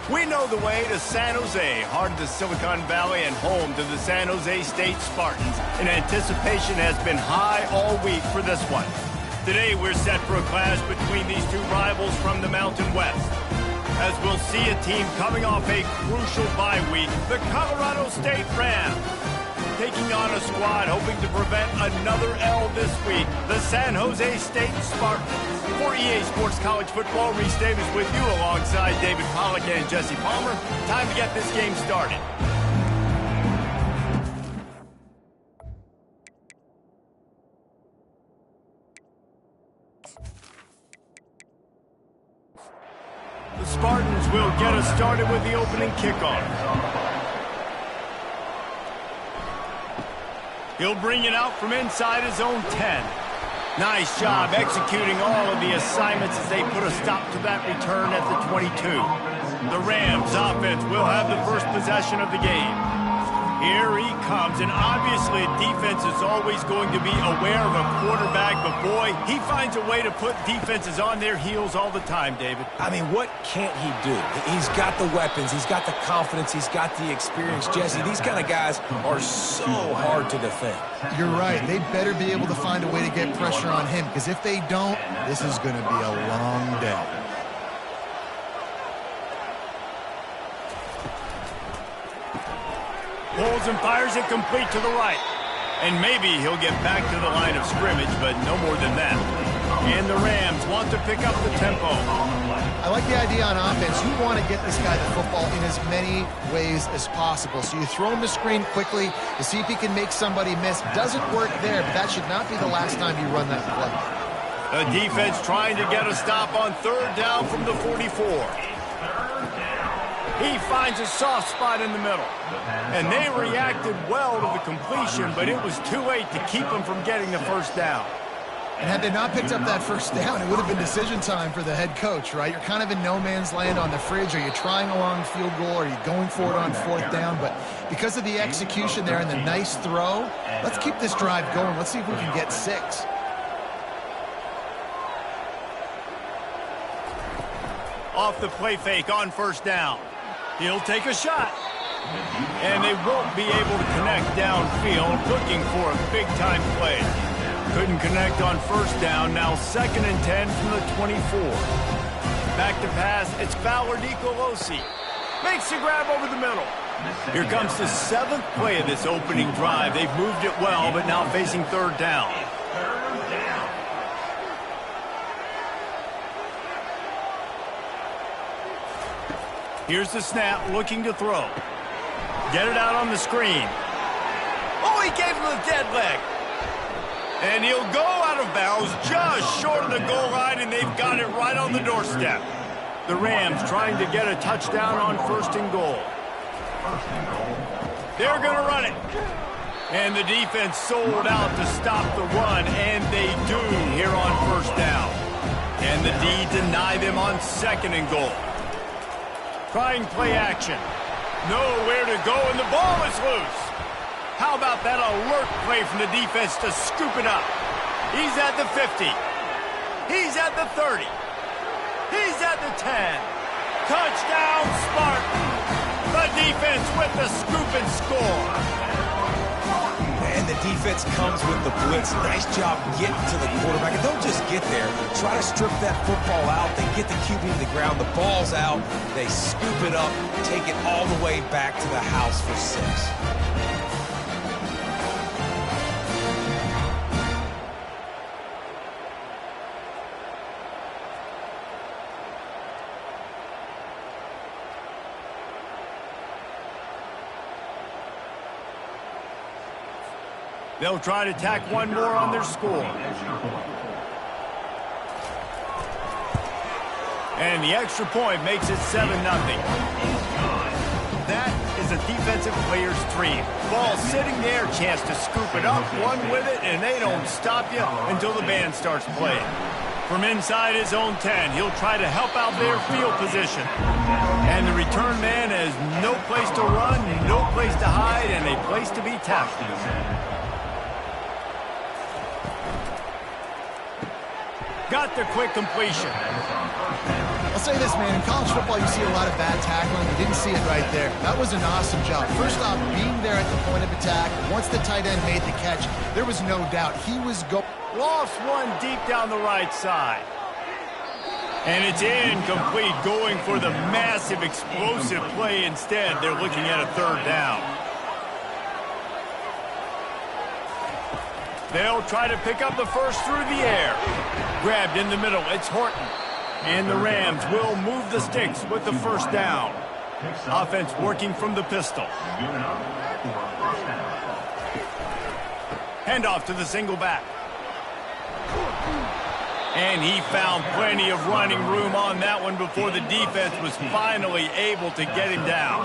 We know the way to San Jose, heart of the Silicon Valley and home to the San Jose State Spartans. And anticipation has been high all week for this one. Today we're set for a clash between these two rivals from the Mountain West, as we'll see a team coming off a crucial bye week, the Colorado State Rams, taking on a squad hoping to prevent another L this week, the San Jose State Spartans. For EA Sports College Football, Reese Davis with you alongside David Pollack and Jesse Palmer. Time to get this game started. The Spartans will get us started with the opening kickoff. He'll bring it out from inside his own 10. Nice job executing all of the assignments as they put a stop to that return at the 22. The Rams offense will have the first possession of the game. Here he comes, and obviously defense is always going to be aware of a quarterback, but boy, he finds a way to put defenses on their heels all the time, David. I mean, what can't he do? He's got the weapons, he's got the confidence, he's got the experience. Jesse, these kind of guys are so hard to defend. You're right. They better be able to find a way to get pressure on him, because if they don't, this is going to be a long day. Pulls and fires it complete to the right. And maybe he'll get back to the line of scrimmage, but no more than that. And the Rams want to pick up the tempo. I like the idea on offense. You want to get this guy the football in as many ways as possible. So you throw him the screen quickly to see if he can make somebody miss. Doesn't work there, but that should not be the last time you run that play. The defense trying to get a stop on third down from the 44. He finds a soft spot in the middle. And they reacted well to the completion, but it was too late to keep them from getting the first down. And had they not picked up that first down, it would have been decision time for the head coach, right? You're kind of in no man's land on the fridge. Are you trying a long field goal? Are you going for it on fourth down? But because of the execution there and the nice throw, let's keep this drive going. Let's see if we can get 6. Off the play fake on first down. He'll take a shot. And they won't be able to connect downfield, looking for a big-time play. Couldn't connect on first down, now 2nd and 10 from the 24. Back to pass, it's Fowler Nicolosi. Makes the grab over the middle. Here comes the 7th play of this opening drive. They've moved it well, but now facing third down. Here's the snap, looking to throw. Get it out on the screen. Oh, he gave him the dead leg. And he'll go out of bounds just short of the goal line, and they've got it right on the doorstep. The Rams trying to get a touchdown on 1st and goal. They're going to run it. And the defense sold out to stop the run, and they do here on 1st down. And the D deny them on 2nd and goal. Trying play action. Nowhere to go, and the ball is loose. How about that alert play from the defense to scoop it up? He's at the 50. He's at the 30. He's at the 10. Touchdown, Spartans. The defense with the scoop and score. And the defense comes with the blitz. Nice job getting to the quarterback. And don't just get there. Try to strip that football out. They get the QB to the ground. The ball's out. They scoop it up, take it all the way back to the house for 6. They'll try to tack one more on their score. And the extra point makes it 7-0. That is a defensive player's dream. Ball sitting there, chance to scoop it up, run with it, and they don't stop you until the band starts playing. From inside his own 10, he'll try to help out their field position. And the return man has no place to run, no place to hide, and a place to be tackled. Got the quick completion. Let's say this, man. In college football, you see a lot of bad tackling. You didn't see it right there. That was an awesome job. First off, being there at the point of attack. Once the tight end made the catch, there was no doubt he was going. Lost one deep down the right side. And it's incomplete, going for the massive explosive play instead. They're looking at a third down. They'll try to pick up the first through the air. Grabbed in the middle, it's Horton. And the Rams will move the sticks with the first down. Offense working from the pistol. Handoff to the single back. And he found plenty of running room on that one before the defense was finally able to get him down.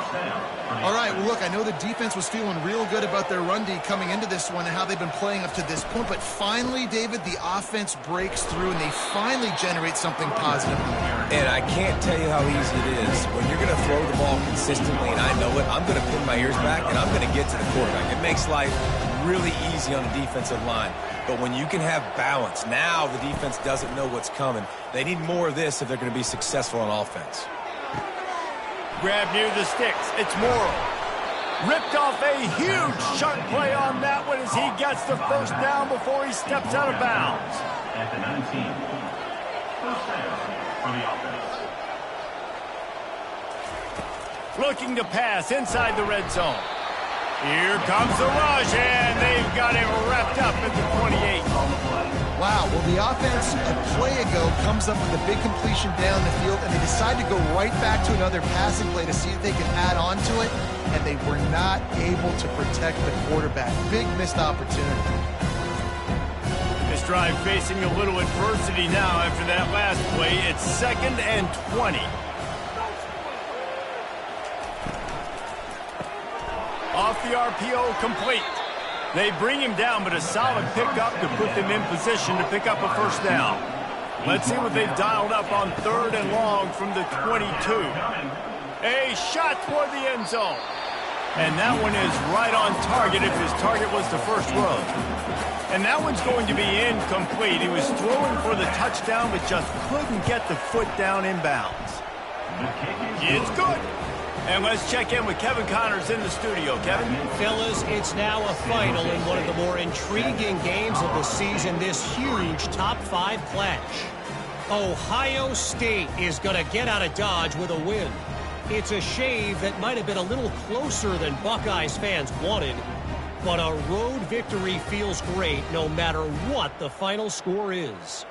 All right, well, look, I know the defense was feeling real good about their run D coming into this one and how they've been playing up to this point. But finally, David, the offense breaks through and they finally generate something positive. And I can't tell you how easy it is. When you're going to throw the ball consistently, and I know it, I'm going to pin my ears back and I'm going to get to the quarterback. It makes life really easy on the defensive line. But when you can have balance, now the defense doesn't know what's coming. They need more of this if they're going to be successful on offense. Grab near the sticks. It's Morrow. Ripped off a huge sharp play on that one as he gets the first down before he steps out of bounds. At the 19. First down for the offense. Looking to pass inside the red zone. Here comes the rush, and they've got him wrapped up at the 28. Wow, well, the offense a play ago comes up with a big completion down the field, and they decide to go right back to another passing play to see if they can add on to it, and they were not able to protect the quarterback. Big missed opportunity. This drive facing a little adversity now after that last play. It's 2nd and 20. Off the RPO, complete. They bring him down, but a solid pickup to put them in position to pick up a first down. Let's see what they've dialed up on 3rd and long from the 22. A shot toward the end zone. And that one is right on target if his target was the first row. And that one's going to be incomplete. He was throwing for the touchdown, but just couldn't get the foot down inbounds. It's good. And let's check in with Kevin Connors in the studio. Kevin? Fellas, it's now a final in one of the more intriguing games of the season, this huge top 5 clash. Ohio State is going to get out of Dodge with a win. It's a shave that might have been a little closer than Buckeyes fans wanted, but a road victory feels great no matter what the final score is.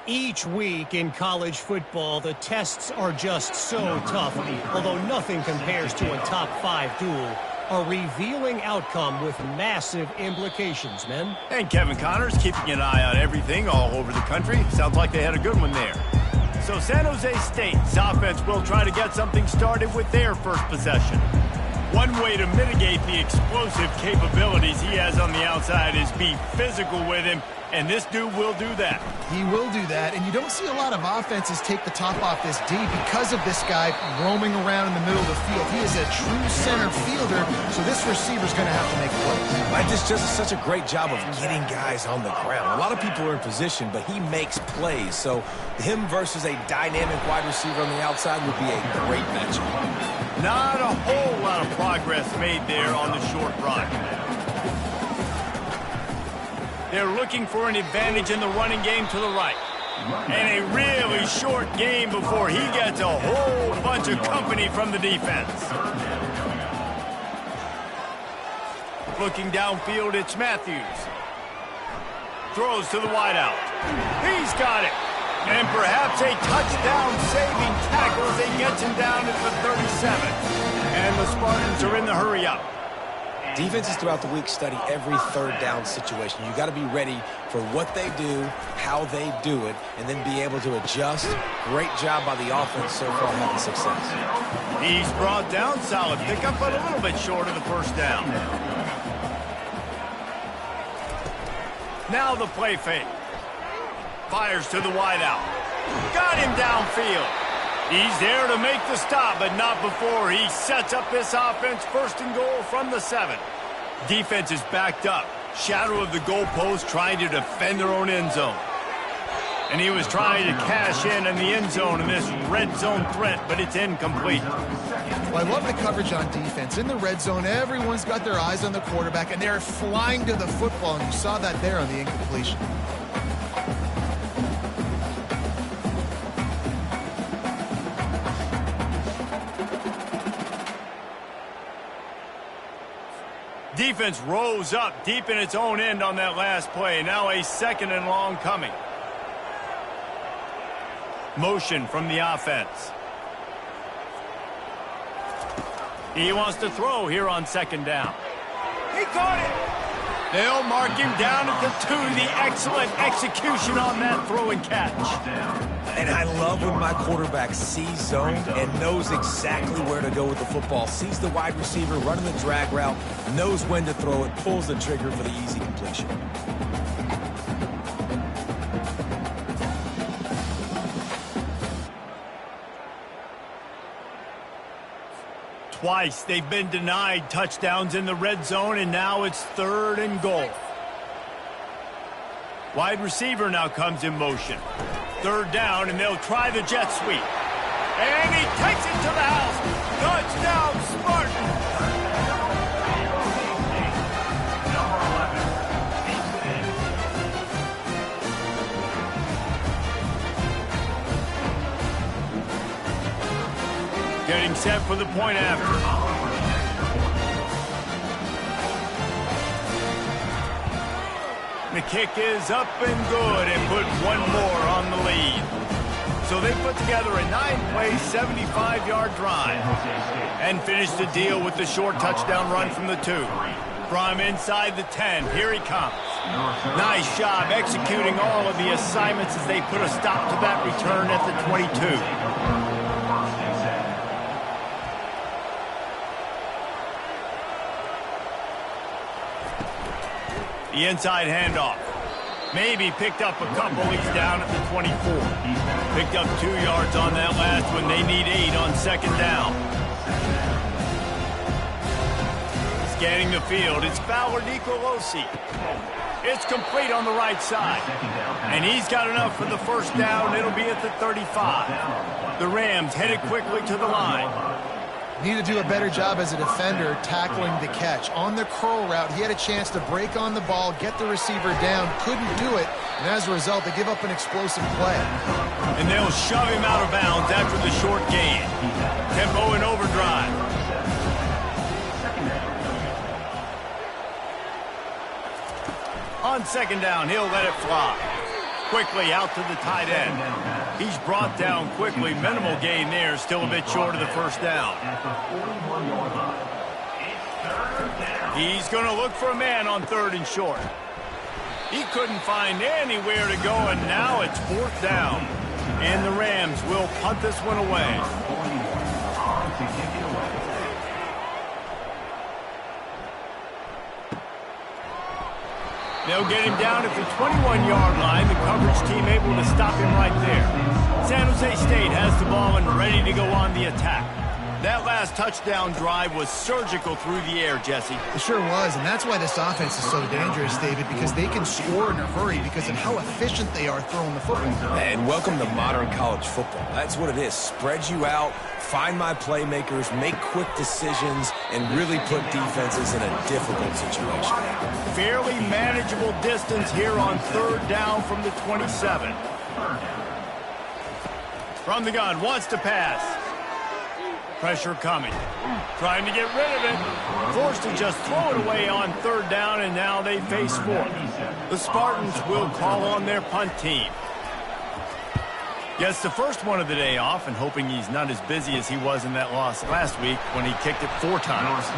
Each week in college football, the tests are just so tough, although nothing compares to a top 5 duel. A revealing outcome with massive implications, men. And Kevin Connors keeping an eye on everything all over the country. Sounds like they had a good one there. So San Jose State's offense will try to get something started with their first possession. One way to mitigate the explosive capabilities he has on the outside is be physical with him, and this dude will do that. He will do that, and you don't see a lot of offenses take the top off this D because of this guy roaming around in the middle of the field. He is a true center fielder, so this receiver's going to have to make plays. Mike just does such a great job of getting guys on the ground. A lot of people are in position, but he makes plays. So him versus a dynamic wide receiver on the outside would be a great matchup. Not a whole lot of progress made there on the short run. They're looking for an advantage in the running game to the right. And a really short game before he gets a whole bunch of company from the defense. Looking downfield, it's Matthews. Throws to the wideout. He's got it. And perhaps a touchdown-saving tackle as he gets him down at the 37. And the Spartans are in the hurry-up. Defenses throughout the week study every third down situation. You got to be ready for what they do, how they do it, and then be able to adjust. Great job by the offense so far having success. He's brought down, solid pickup, but a little bit short of the first down. Now the play fake. Fires to the wideout. Got him downfield. He's there to make the stop, but not before he sets up this offense. 1st and goal from the 7. Defense is backed up. Shadow of the goalpost trying to defend their own end zone. And he was trying to cash in the end zone in this red zone threat, but it's incomplete. Well, I love the coverage on defense. In the red zone, everyone's got their eyes on the quarterback, and they're flying to the football, and you saw that there on the incompletion. Defense rose up deep in its own end on that last play. Now a 2nd and long coming. Motion from the offense. He wants to throw here on 2nd down. He caught it. They'll mark him down at the 2. The excellent execution on that throw and catch. And I love when my quarterback sees zone and knows exactly where to go with the football. Sees the wide receiver running the drag route, knows when to throw it, pulls the trigger for the easy completion. Twice they've been denied touchdowns in the red zone, and now it's 3rd and goal. Wide receiver now comes in motion. 3rd down, and they'll try the jet sweep. And he takes it to the house. Touchdown, Spartans! Getting set for the point after. The kick is up and good and put one more on the lead. So they put together a 9-play, 75-yard drive and finished the deal with the short touchdown run from the 2. From inside the 10, here he comes. Nice job executing all of the assignments as they put a stop to that return at the 22. The inside handoff. Maybe picked up a couple. He's down at the 24. Picked up 2 yards on that last one. They need 8 on 2nd down. Scanning the field. It's Fowler Nicolosi. It's complete on the right side. And he's got enough for the 1st down. It'll be at the 35. The Rams headed quickly to the line. Need to do a better job as a defender tackling the catch. On the curl route, he had a chance to break on the ball, get the receiver down, couldn't do it, and as a result, they give up an explosive play. And they'll shove him out of bounds after the short gain. Tempo in overdrive. On 2nd down, he'll let it fly. Quickly out to the tight end. He's brought down quickly. Minimal gain there. Still a bit short of the 1st down. He's going to look for a man on 3rd and short. He couldn't find anywhere to go, and now it's 4th down. And the Rams will punt this one away. They'll get him down at the 21-yard line. The coverage team able to stop him right there. San Jose State has the ball and ready to go on the attack. That last touchdown drive was surgical through the air, Jesse. It sure was, and that's why this offense is so dangerous, David, because they can score in a hurry because of how efficient they are throwing the football. And welcome to modern college football. That's what it is. Spread you out, find my playmakers, make quick decisions, and really put defenses in a difficult situation. Fairly manageable distance here on 3rd down from the 27. From the gun, wants to pass. Pressure coming. Trying to get rid of it. Forced to just throw it away on 3rd down, and now they face 4th. The Spartans will call on their punt team. Gets the first one of the day off, and hoping he's not as busy as he was in that loss last week when he kicked it 4 times.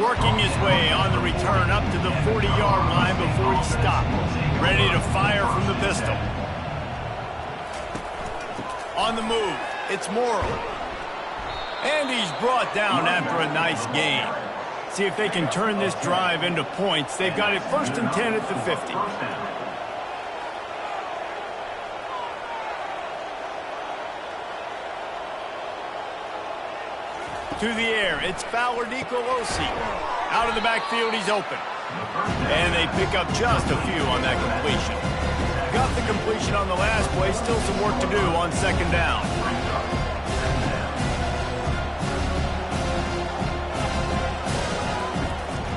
Working his way on the return up to the 40-yard line before he stopped. Ready to fire from the pistol. On the move, it's Morrow. And he's brought down after a nice gain. See if they can turn this drive into points. They've got it 1st and 10 at the 50. To the air, it's Fowler Nicolosi. Out of the backfield, he's open. And they pick up just a few on that completion. Got the completion on the last play. Still some work to do on second down.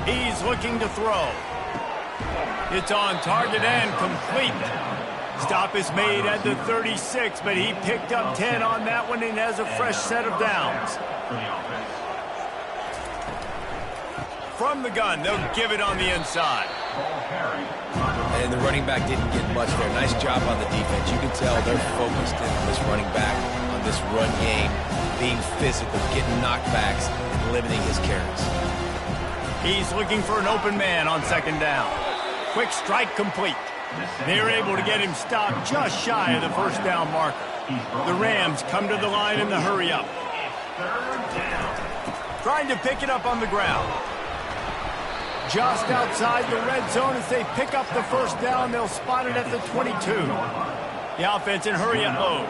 He's looking to throw. It's on target and complete. Stop is made at the 36, but he picked up 10 on that one and has a fresh set of downs. From the gun, they'll give it on the inside. And the running back didn't get much there. Nice job on the defense. You can tell they're focused in on this running back, on this run game, being physical, getting knockbacks, and limiting his carries. He's looking for an open man on second down. Quick strike complete. They're able to get him stopped just shy of the first down marker. The Rams come to the line in the hurry up. Trying to pick it up on the ground. Just outside the red zone as they pick up the first down. They'll spot it at the 22. The offense in hurry up mode.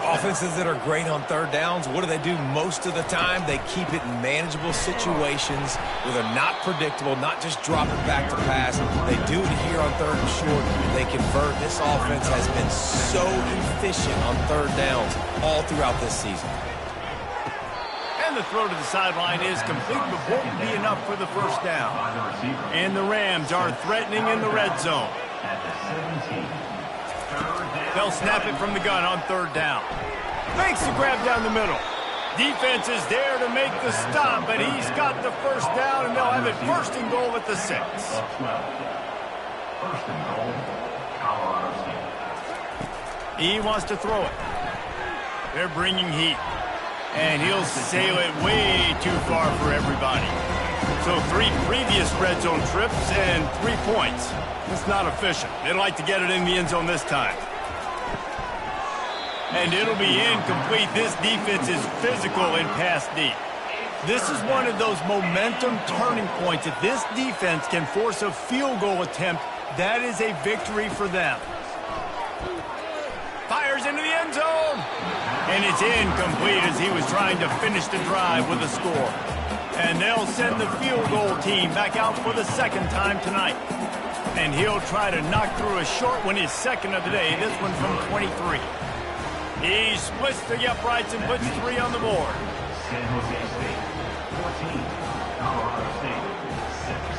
Offenses that are great on third downs, what do? Most of the time, they keep it in manageable situations where they're not predictable, not just dropping back to pass. They do it here on third and short. They convert. This offense has been so efficient on third downs all throughout this season. And the throw to the sideline is complete, but won't be enough for the first down. And the Rams are threatening in the red zone. They'll snap it from the gun on third down. Makes the grab down the middle. Defense is there to make the stop, but he's got the first down, and they'll have it first and goal at the 6. He wants to throw it. They're bringing heat. And he'll sail it way too far for everybody. So 3 previous red zone trips and 3 points. It's not efficient. They'd like to get it in the end zone this time. And it'll be incomplete. This defense is physical and pass deep. This is one of those momentum turning points. If this defense can force a field goal attempt, that is a victory for them. Fires into the end zone. And it's incomplete as he was trying to finish the drive with a score. And they'll send the field goal team back out for the second time tonight. And he'll try to knock through a short one, his second of the day, this one from 23. He splits the uprights and puts 3 on the board. San Jose State, 14. Colorado State, 6.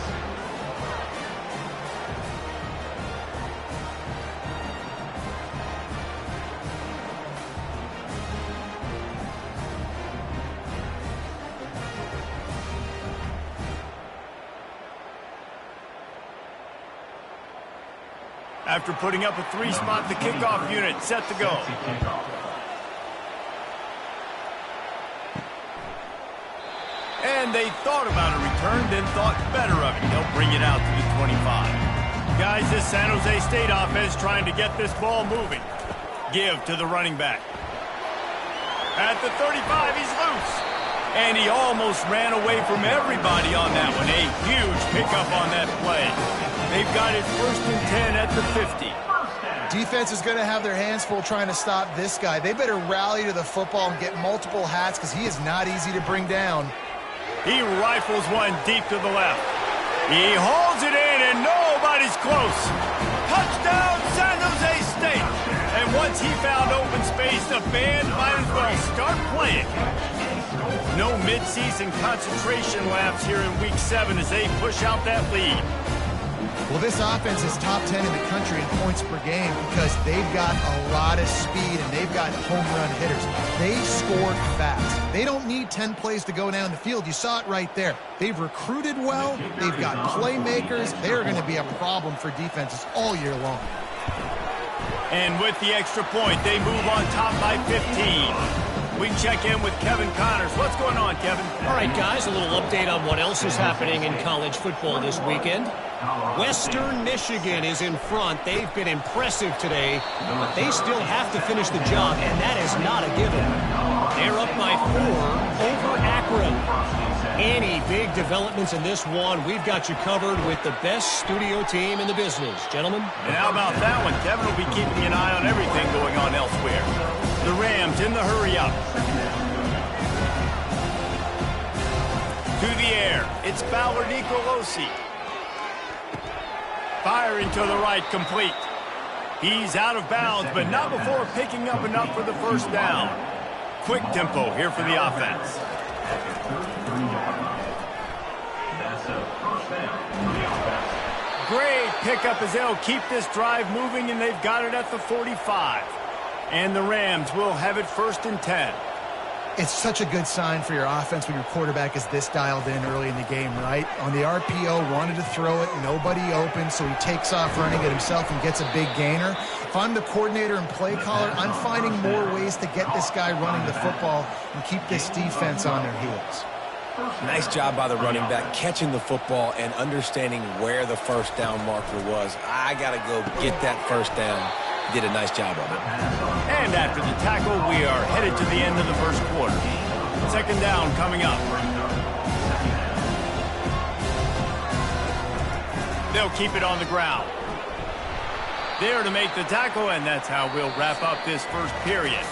After putting up a 3-spot, the kickoff unit set to go. And they thought about a return, then thought better of it. They'll bring it out to the 25. Guys, this San Jose State offense trying to get this ball moving. Give to the running back. At the 35, he's loose. And he almost ran away from everybody on that one. A huge pickup on that play. They've got it first and 10 at the 50. Defense is going to have their hands full trying to stop this guy. They better rally to the football and get multiple hats because he is not easy to bring down. He rifles one deep to the left. He holds it in, and nobody's close. Touchdown, San Jose State. And once he found open space, the band might as well start playing. No midseason concentration laps here in Week 7 as they push out that lead. Well, this offense is top 10 in the country in points per game because they've got a lot of speed and they've got home run hitters. They scored fast. They don't need 10 plays to go down the field. You saw it right there. They've recruited well. They've got playmakers. They're going to be a problem for defenses all year long. And with the extra point, they move on top by 15. We check in with Kevin Connors. What's going on, Kevin? All right, guys, a little update on what else is happening in college football this weekend. Western Michigan is in front. They've been impressive today, but they still have to finish the job, and that is not a given. They're up by 4 over Akron. Any big developments in this one, we've got you covered with the best studio team in the business. Gentlemen? And how about that one? Kevin will be keeping an eye on everything going on elsewhere. The Rams in the hurry up. To the air. It's Ballard Nicolosi. Firing to the right, complete. He's out of bounds, but not before picking up enough for the first down. Quick tempo here for the offense. That's a first down for the offense. Great pickup as they'll keep this drive moving, and they've got it at the 45. And the Rams will have it 1st and 10. It's such a good sign for your offense when your quarterback is this dialed in early in the game, right? On the RPO, wanted to throw it, nobody open, so he takes off running it himself and gets a big gainer. If I'm the coordinator and play caller, I'm finding more ways to get this guy running the football and keep this defense on their heels. Nice job by the running back, catching the football and understanding where the first down marker was. I got to go get that first down. Did a nice job of it. And after the tackle, we are headed to the end of the first quarter. 2nd down coming up. They'll keep it on the ground. There to make the tackle, and that's how we'll wrap up this first period.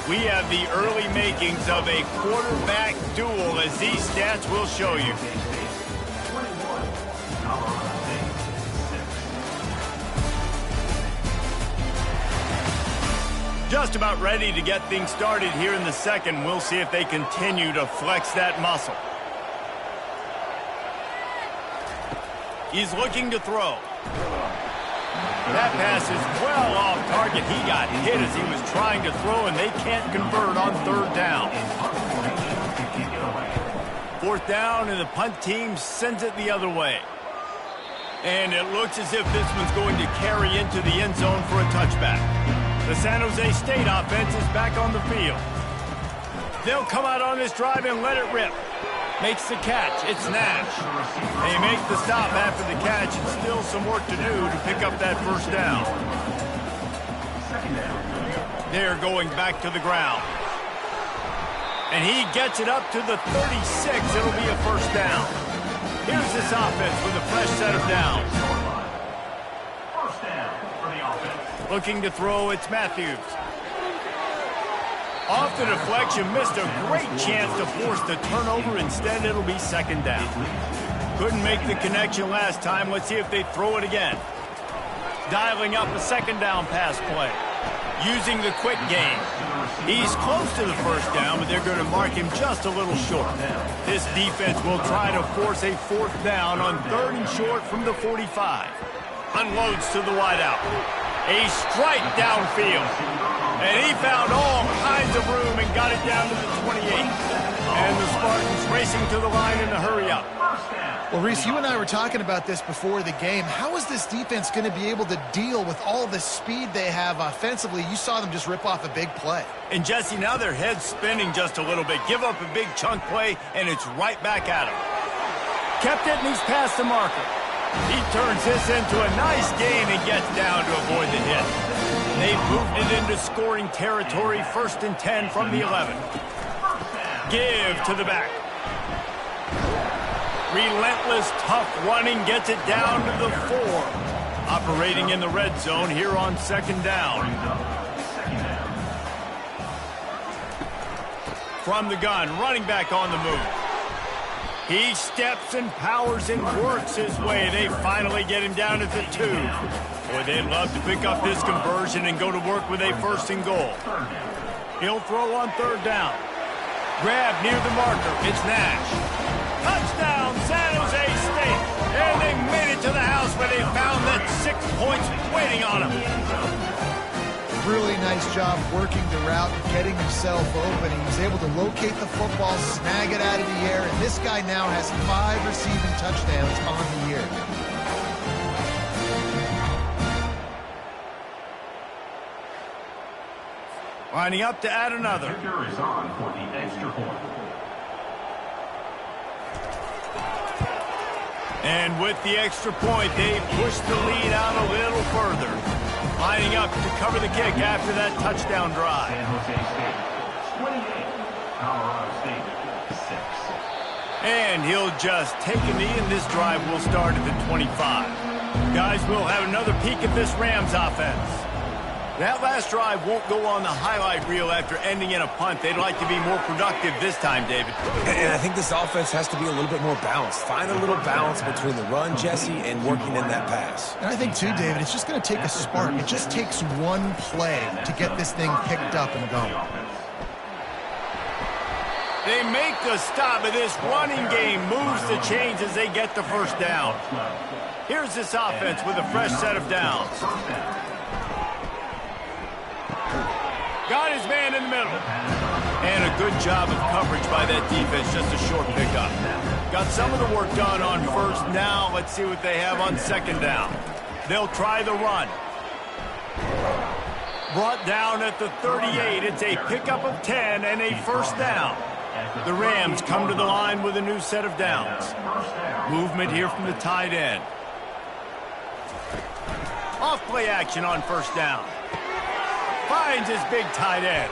We have the early makings of a quarterback duel, as these stats will show you. Just about ready to get things started here in the second. We'll see if they continue to flex that muscle. He's looking to throw. That pass is well off target. He got hit as he was trying to throw, and they can't convert on 3rd down. 4th down, and the punt team sends it the other way. And it looks as if this one's going to carry into the end zone for a touchback. The San Jose State offense is back on the field. They'll come out on this drive and let it rip. Makes the catch. It's Nash. They make the stop after the catch, and still some work to do to pick up that first down. They're going back to the ground. And he gets it up to the 36. It'll be a first down. Here's this offense with a fresh set of downs. First down for the offense. Looking to throw, it's Matthews. Off the deflection, missed a great chance to force the turnover. Instead, it'll be 2nd down. Couldn't make the connection last time. Let's see if they throw it again. Dialing up a 2nd down pass play. Using the quick game. He's close to the first down, but they're going to mark him just a little short. This defense will try to force a 4th down on 3rd and short from the 45. Unloads to the wideout. A strike downfield. And he found all kinds of room and got it down to the 28. And the Spartans racing to the line in a hurry-up. Well, Reese, you and I were talking about this before the game. How is this defense going to be able to deal with all the speed they have offensively? You saw them just rip off a big play. And, Jesse, now their head's spinning just a little bit. Give up a big chunk play, and it's right back at him. Kept it, and he's past the marker. He turns this into a nice gain and gets down to avoid the hit. They've moved it into scoring territory, 1st and 10 from the 11. Give to the back. Relentless, tough running gets it down to the 4. Operating in the red zone here on 2nd down. From the gun, running back on the move. He steps and powers and works his way. They finally get him down at the 2. Boy, they'd love to pick up this conversion and go to work with a 1st and goal. He'll throw on 3rd down. Grab near the marker. It's Nash. Touchdown, San Jose State. And they made it to the house where they found that 6 points waiting on them. Really nice job working the route and getting himself open. He was able to locate the football, snag it out of the air, and this guy now has 5 receiving touchdowns on the year. Lining up to add another. Kicker is on for the extra point. And with the extra point, they push the lead out a little further. Lining up to cover the kick after that touchdown drive. San Jose State, 28. Colorado State, 6. And he'll just take a knee, and this drive will start at the 25. Guys, we'll have another peek at this Rams offense. That last drive won't go on the highlight reel after ending in a punt. They'd like to be more productive this time, David. And I think this offense has to be a little bit more balanced. Find a little balance between the run, Jesse, and working in that pass. And I think, too, David, it's just going to take a spark. It just takes one play to get this thing picked up and going. They make the stop, but this running game moves the chains as they get the first down. Here's this offense with a fresh set of downs. Got his man in the middle. And a good job of coverage by that defense, just a short pickup. Got some of the work done on first. Now let's see what they have on second down. They'll try the run. Brought down at the 38. It's a pickup of 10 and a first down. The Rams come to the line with a new set of downs. Movement here from the tight end. Off play action on first down. Finds his big tight end.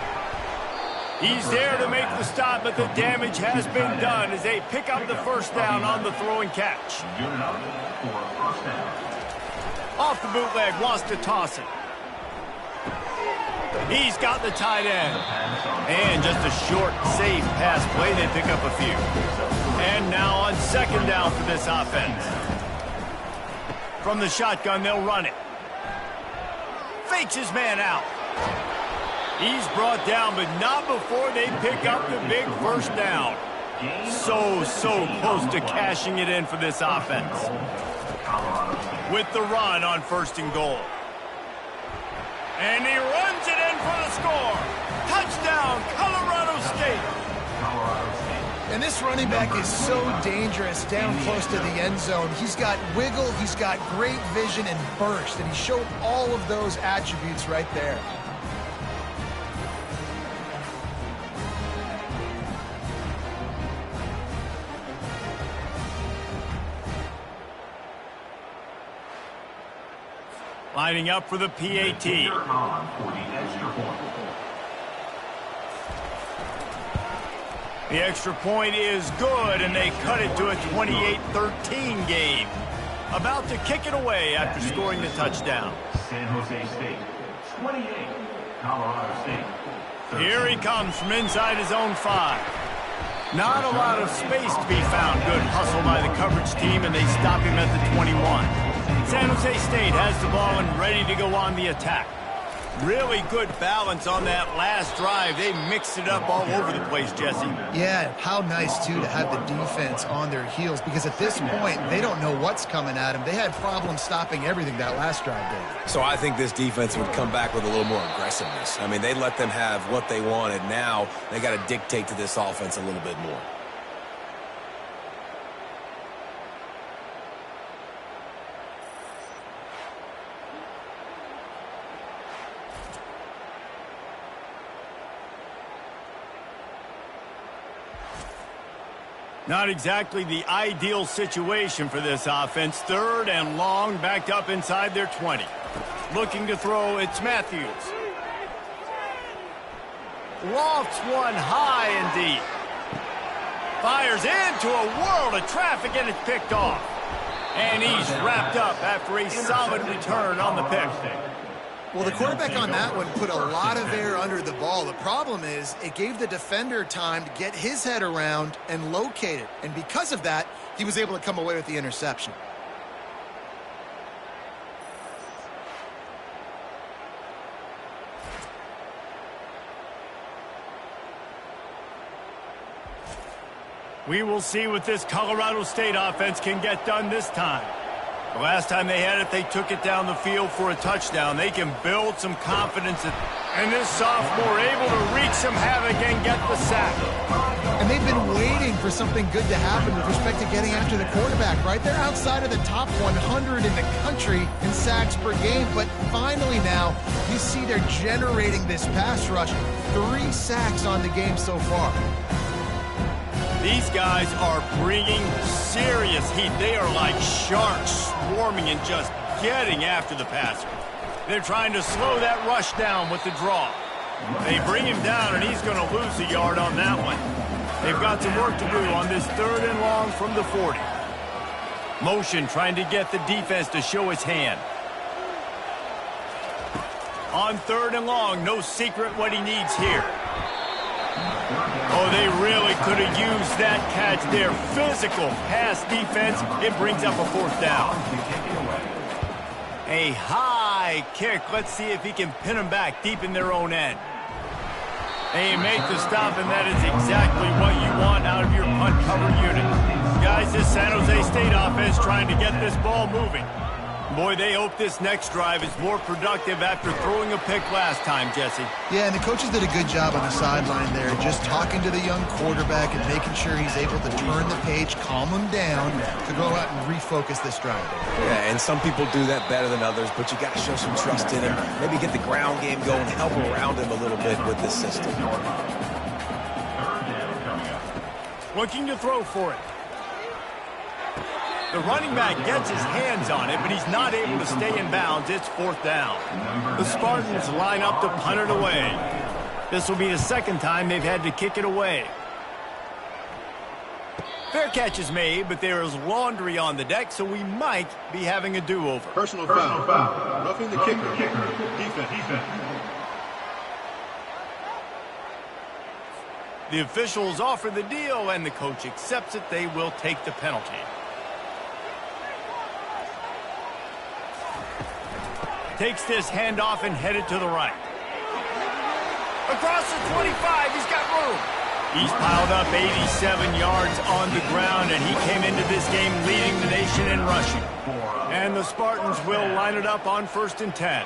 He's there to make the stop, but the damage has been done as they pick up the first down on the throw and catch. Off the bootleg, wants to toss it. He's got the tight end. And just a short, safe pass play. They pick up a few. And now on second down for this offense. From the shotgun, they'll run it. Fakes his man out. He's brought down, but not before they pick up the big first down. So close to cashing it in for this offense. With the run on first and goal. And he runs it in for the score. Touchdown, Colorado State. And this running back is so dangerous down close to the end zone. He's got wiggle, he's got great vision and burst, and he showed all of those attributes right there. Lining up for the PAT. The extra point is good, and they cut it to a 28-13 game. About to kick it away after scoring the touchdown. San Jose State, 28, Colorado State. Here he comes from inside his own 5. Not a lot of space to be found. Good hustle by the coverage team, and they stop him at the 21. San Jose State has the ball and ready to go on the attack. Really good balance on that last drive. They mixed it up all over the place, Jesse. Yeah, how nice, too, to have the defense on their heels, because at this point, they don't know what's coming at them. They had problems stopping everything that last drive did. So I think this defense would come back with a little more aggressiveness. I mean, they let them have what they wanted. Now they got to dictate to this offense a little bit more. Not exactly the ideal situation for this offense. Third and long, backed up inside their 20. Looking to throw, it's Matthews. Lofts one high and deep. Fires into a world of traffic, and it's picked off. And he's wrapped up after a solid return on the pick. Well, the quarterback on that one put a lot of air under the ball. The problem is it gave the defender time to get his head around and locate it. And because of that, he was able to come away with the interception. We will see what this Colorado State offense can get done this time. The last time they had it, they took it down the field for a touchdown. They can build some confidence. And this sophomore able to wreak some havoc and get the sack. And they've been waiting for something good to happen with respect to getting after the quarterback, right? They're outside of the top 100 in the country in sacks per game. But finally now, you see they're generating this pass rush. 3 sacks on the game so far. These guys are bringing serious heat. They are like sharks swarming and just getting after the passer. They're trying to slow that rush down with the draw. They bring him down, and he's going to lose a yard on that one. They've got some work to do on this third and long from the 40. Motion trying to get the defense to show its hand. On 3rd and long, no secret what he needs here. Oh, they really could have used that catch there. Physical pass defense. It brings up a 4th down. A high kick. Let's see if he can pin them back deep in their own end. They make the stop, and that is exactly what you want out of your punt cover unit. Guys, this San Jose State offense trying to get this ball moving. Boy, they hope this next drive is more productive after throwing a pick last time, Jesse. Yeah, and the coaches did a good job on the sideline there, just talking to the young quarterback and making sure he's able to turn the page, calm him down, to go out and refocus this drive. Yeah, and some people do that better than others, but you got to show some trust in him. Maybe get the ground game going, help around him a little bit with this system. Looking to throw for it. The running back gets his hands on it, but he's not able to stay in bounds. It's 4th down. The Spartans line up to punt it away. This will be the 2nd time they've had to kick it away. Fair catch is made, but there is laundry on the deck, so we might be having a do-over. Personal foul. Roughing the kicker. Defense. The officials offer the deal, and the coach accepts it. They will take the penalty. Takes this handoff and headed to the right. Across the 25, he's got room. He's piled up 87 yards on the ground, and he came into this game leading the nation in rushing. And the Spartans will line it up on 1st and 10.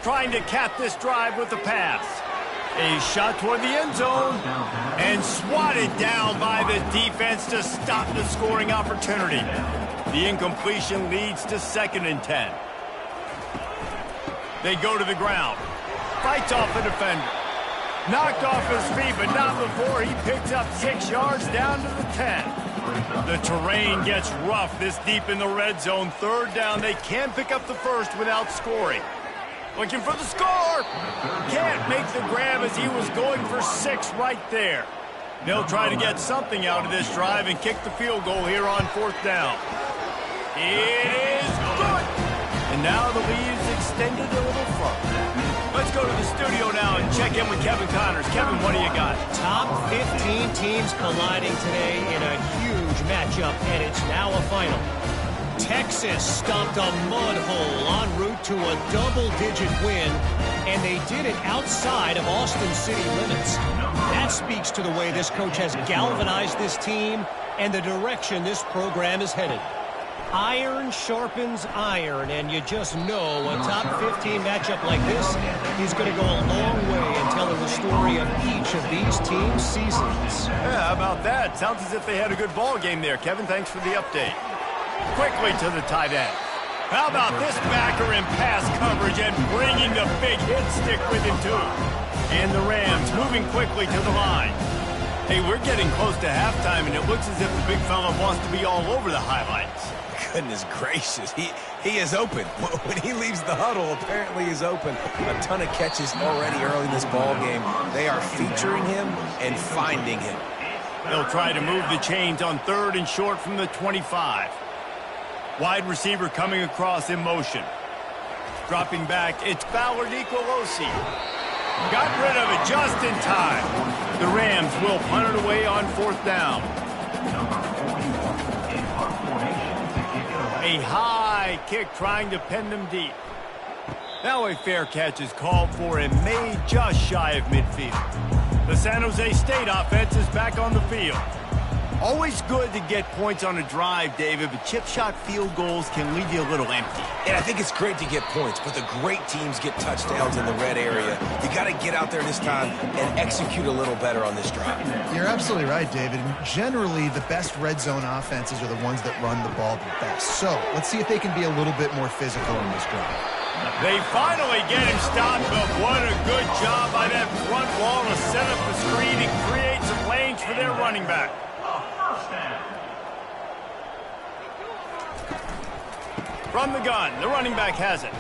Trying to cap this drive with the pass. A shot toward the end zone and swatted down by the defense to stop the scoring opportunity. The incompletion leads to 2nd and 10. They go to the ground. Fights off the defender. Knocked off his feet, but not before he picks up 6 yards down to the 10. The terrain gets rough this deep in the red zone. 3rd down. They can pick up the 1st without scoring. Looking for the score. Can't make the grab as he was going for 6 right there. They'll try to get something out of this drive and kick the field goal here on 4th down. It is good. And now the lead is extended a little further. Let's go to the studio now and check in with Kevin Connors. Kevin, what do you got? Top 15 teams colliding today in a huge matchup, and it's now a final. Texas stomped a mud hole en route to a double-digit win, and they did it outside of Austin city limits. That speaks to the way this coach has galvanized this team and the direction this program is headed. Iron sharpens iron, and you just know a top 15 matchup like this is going to go a long way in telling the story of each of these teams' seasons. Yeah, how about that? Sounds as if they had a good ball game there. Kevin, thanks for the update. Quickly to the tight end. How about this backer in pass coverage and bringing the big hit stick with him too. And the Rams moving quickly to the line. Hey, we're getting close to halftime, and it looks as if the big fella wants to be all over the highlights. Goodness gracious, he is open. When he leaves the huddle, apparently he's open. A ton of catches already early in this ball game. They are featuring him and finding him. They'll try to move the chains on 3rd and short from the 25. Wide receiver coming across in motion. Dropping back, it's Ballard Nicolosi. Got rid of it just in time. The Rams will punt it away on 4th down. A high kick trying to pin them deep. Now a fair catch is called for and made just shy of midfield. The San Jose State offense is back on the field. Always good to get points on a drive, David, but chip shot field goals can leave you a little empty. And I think it's great to get points, but the great teams get touchdowns in the red area. You got to get out there this time and execute a little better on this drive. You're absolutely right, David. And generally, the best red zone offenses are the ones that run the ball the best. So let's see if they can be a little bit more physical in this drive. They finally get him stopped, but what a good job by that front wall to set up the screen and create some lanes for their running back. From the gun, the running back has it.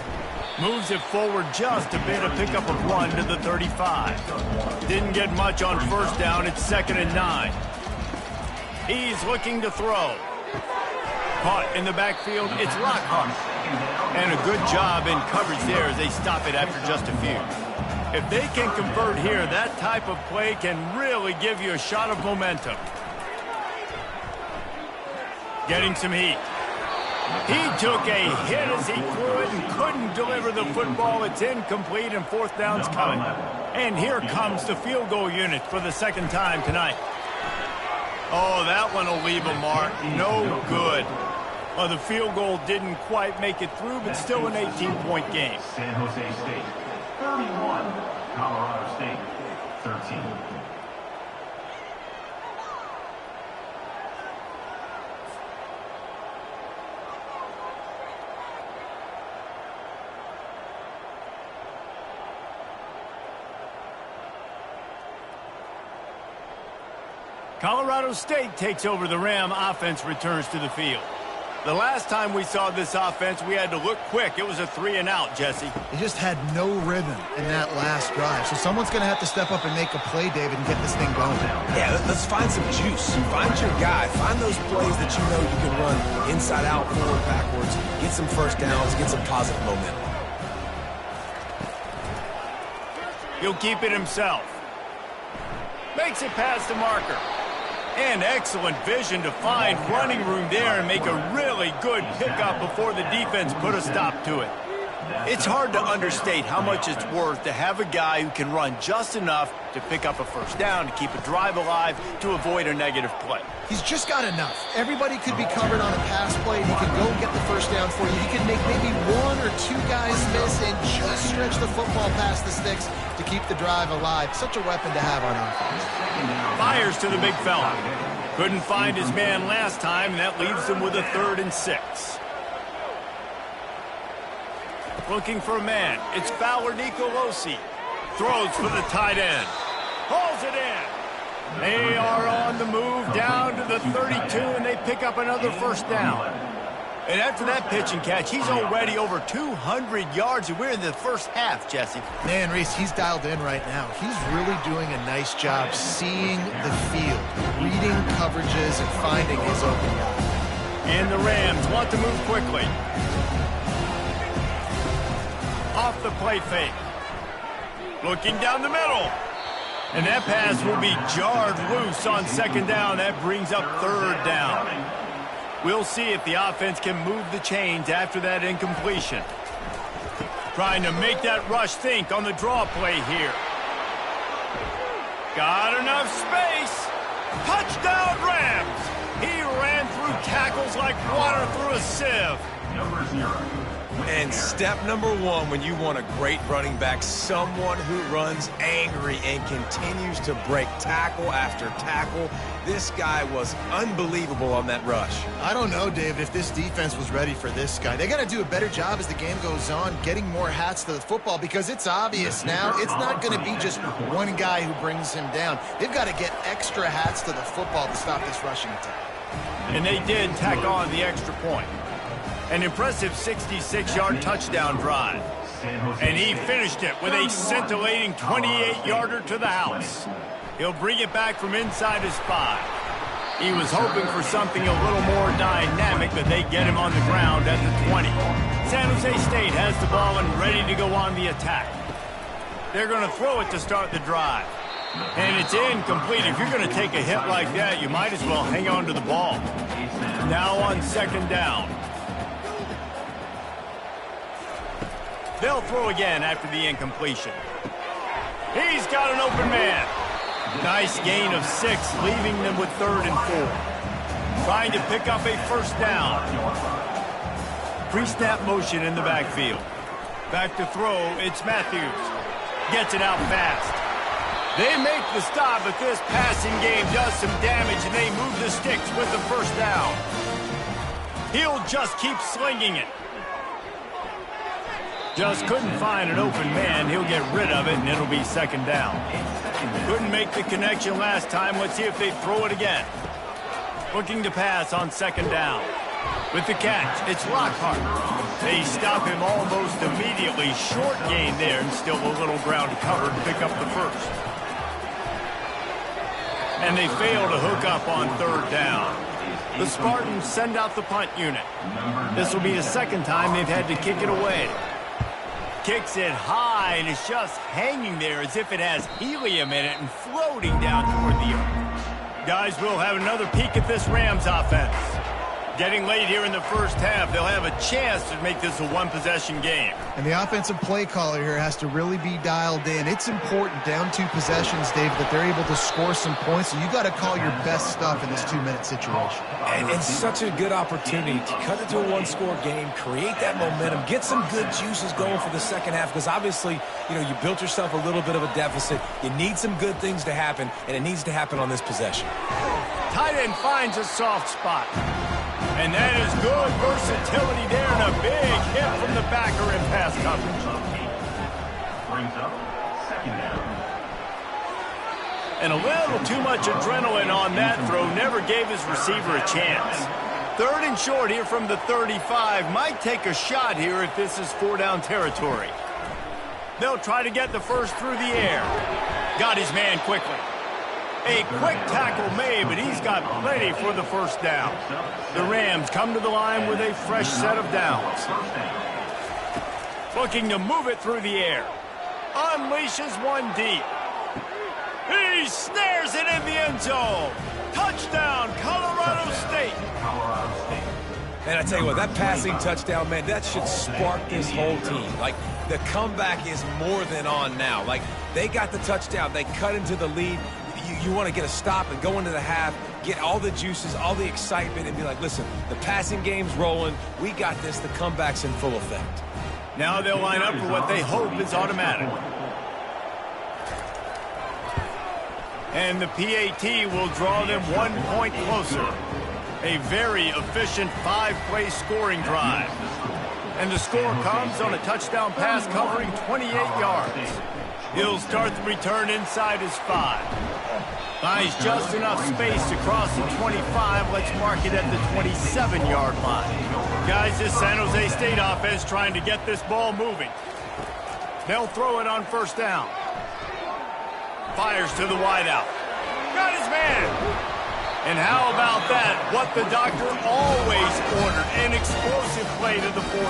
Moves it forward just a bit, a pickup of 1 to the 35. Didn't get much on 1st down, it's 2nd and 9. He's looking to throw. Caught in the backfield, it's Lockhart. And a good job in coverage there as they stop it after just a few. If they can convert here, that type of play can really give you a shot of momentum. Getting some heat. He took a hit as he threw it and couldn't deliver the football. It's incomplete and fourth down's coming. And here comes the field goal unit for the second time tonight. Oh, that one will leave a mark. No good. Well, the field goal didn't quite make it through, but still an 18-point game. San Jose State, 31. Colorado State, 13. Colorado State takes over the Ram. Offense returns to the field. The last time we saw this offense, we had to look quick. It was a 3-and-out, Jesse. They just had no rhythm in that last drive. So someone's going to have to step up and make a play, David, and get this thing going. Yeah, let's find some juice. Find your guy. Find those plays that you know you can run inside out, forward, backwards. Get some first downs. Get some positive momentum. He'll keep it himself. Makes it past the marker. And excellent vision to find running room there and make a really good pickup before the defense put a stop to it. It's hard to understate how much it's worth to have a guy who can run just enough to pick up a first down, to keep a drive alive, to avoid a negative play. He's just got enough. Everybody could be covered on a pass play, and he can go and get the first down for you. He can make maybe one or two guys miss and just stretch the football past the sticks to keep the drive alive. Such a weapon to have on offense. Fires to the big fella. Couldn't find his man last time, and that leaves him with a 3rd and 6. Looking for a man. It's Fowler Nicolosi. Throws for the tight end. Hauls it in. They are on the move down to the 32, and they pick up another first down. And after that pitch and catch, he's already over 200 yards, and we're in the first half, Jesse. Man, Reese, he's dialed in right now. He's really doing a nice job seeing the field, reading coverages, and finding his open guy. And the Rams want to move quickly. Off the play fake. Looking down the middle. And that pass will be jarred loose on second down. That brings up 3rd down. We'll see if the offense can move the chains after that incompletion. Trying to make that rush think on the draw play here. Got enough space. Touchdown Rams. He ran through tackles like water through a sieve. Number 0. And step number 1 when you want a great running back, someone who runs angry and continues to break tackle after tackle. This guy was unbelievable on that rush. I don't know, David, if this defense was ready for this guy. They got to do a better job as the game goes on, getting more hats to the football, because it's obvious now it's not going to be just one guy who brings him down. They've got to get extra hats to the football to stop this rushing attack. And they did tack on the extra point. An impressive 66-yard touchdown drive. And he finished it with a scintillating 28-yarder to the house. He'll bring it back from inside his 5. He was hoping for something a little more dynamic, but they get him on the ground at the 20. San Jose State has the ball and ready to go on the attack. They're going to throw it to start the drive. And it's incomplete. If you're going to take a hit like that, you might as well hang on to the ball. Now on second down. They'll throw again after the incompletion. He's got an open man. Nice gain of 6, leaving them with 3rd and 4. Trying to pick up a first down. Pre-snap motion in the backfield. Back to throw, it's Matthews. Gets it out fast. They make the stop, but this passing game does some damage, and they move the sticks with the first down. He'll just keep slinging it. Just couldn't find an open man. He'll get rid of it, and it'll be second down. Couldn't make the connection last time. Let's see if they throw it again. Looking to pass on second down. With the catch, it's Lockhart. They stop him almost immediately. Short gain there, and still a little ground to cover to pick up the first. and they fail to hook up on third down. The Spartans send out the punt unit. This will be the second time they've had to kick it away. Kicks it high, and it's just hanging there as if it has helium in it and floating down toward the earth. Guys, we'll have another peek at this Rams offense. Getting late here in the first half, they'll have a chance to make this a one-possession game. And the offensive play caller here has to really be dialed in. It's important down 2 possessions, Dave, that they're able to score some points. So you got to call your best stuff in this 2-minute situation. And such a good opportunity to cut into a one-score game, create that momentum, get some good juices going for the second half, because obviously, you built yourself a little bit of a deficit. You need some good things to happen, and it needs to happen on this possession. Tight end finds a soft spot. And that is good versatility there, and a big hit from the backer in pass coverage. Brings up second down. And a little too much adrenaline on that throw never gave his receiver a chance. Third and short here from the 35. Might take a shot here if this is 4-down territory. They'll try to get the first through the air. Got his man quickly. A quick tackle made, but he's got plenty for the first down. The Rams come to the line with a fresh set of downs. Looking to move it through the air. Unleashes one deep. He snares it in the end zone. Touchdown, Colorado State. And I tell you what, that passing touchdown, man, that should spark this whole team. Like, the comeback is more than on now. Like, they got the touchdown. They cut into the lead. You want to get a stop and go into the half, get all the juices, all the excitement, and be like, listen, the passing game's rolling. We got this. The comeback's in full effect. Now they'll line up for what they hope is automatic. And the PAT will draw them 1 point closer. A very efficient 5-play scoring drive. And the score comes on a touchdown pass covering 28 yards. He'll start the return inside his 5. Buys just enough space to cross the 25. Let's mark it at the 27-yard line. Guys, this San Jose State offense trying to get this ball moving. They'll throw it on first down. Fires to the wideout. Got his man. And how about that? What the doctor always ordered, an explosive play to the 40.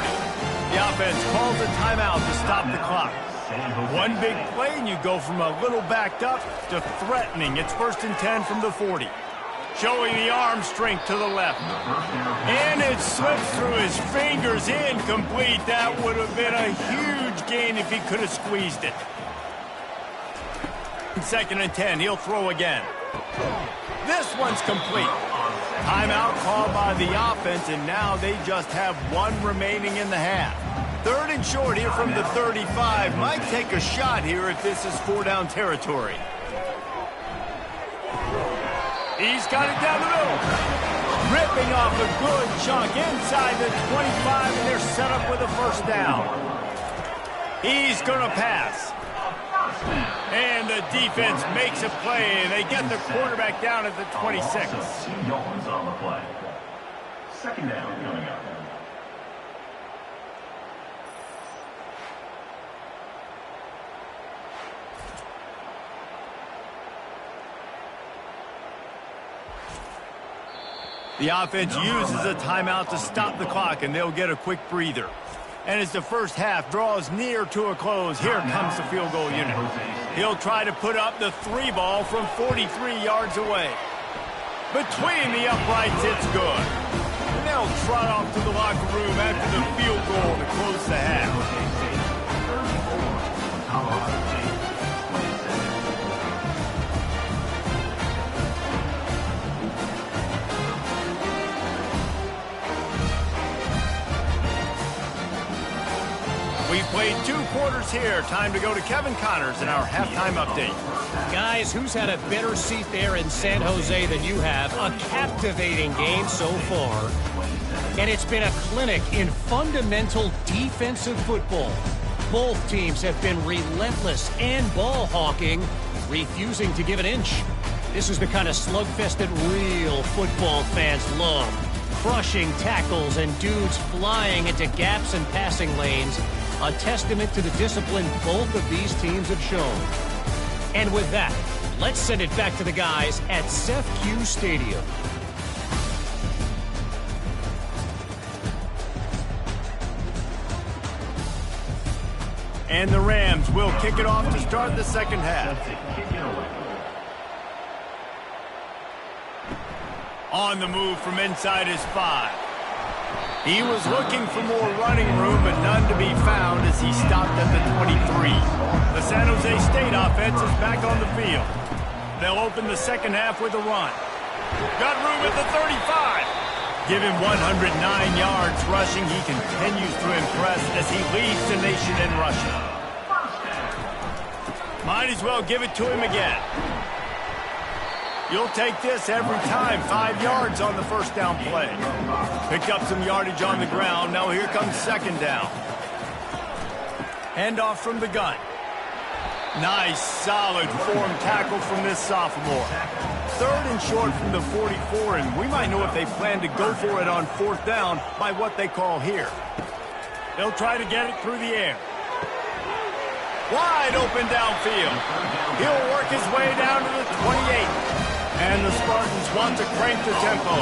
The offense calls a timeout to stop the clock. One big play, and you go from a little backed up to threatening. It's 1st and 10 from the 40. Showing the arm strength to the left. And it slips through his fingers, incomplete. That would have been a huge gain if he could have squeezed it. 2nd and 10, he'll throw again. This one's complete. Timeout called by the offense, and now they just have 1 remaining in the half. 3rd and short here from the 35. Might take a shot here if this is 4-down territory. He's got it down the middle. Ripping off a good chunk inside the 25, and they're set up with a first down. He's going to pass. And the defense makes a play, and they get the quarterback down at the 26. 2 yards on the play. Second down coming up. The offense uses a timeout to stop the clock, and they'll get a quick breather. And as the first half draws near to a close, here comes the field goal unit. He'll try to put up the 3 ball from 43 yards away. Between the uprights, it's good. And they'll trot off to the locker room after the field goal to close the half. We've played 2 quarters here. Time to go to Kevin Connors in our halftime update. Guys, who's had a better seat there in San Jose than you have? A captivating game so far. And it's been a clinic in fundamental defensive football. Both teams have been relentless and ball hawking, refusing to give an inch. This is the kind of slugfest that real football fans love. Crushing tackles and dudes flying into gaps and passing lanes. A testament to the discipline both of these teams have shown. And with that, Let's send it back to the guys at CEFQ Stadium. And the Rams will kick it off to start the second half. On the move from inside his 5. He was looking for more running room, but none to be found as he stopped at the 23. The San Jose State offense is back on the field. They'll open the second half with a run. Got room at the 35. Give him 109 yards rushing. He continues to impress as he leads the nation in rushing. Might as well give it to him again. You'll take this every time. 5 yards on the first down play. Picked up some yardage on the ground. Now here comes second down. Handoff from the gun. Nice, solid form tackle from this sophomore. Third and short from the 44, and we might know if they plan to go for it on fourth down by what they call here. They'll try to get it through the air. Wide open downfield. He'll work his way down to the 28. And the Spartans want to crank the tempo.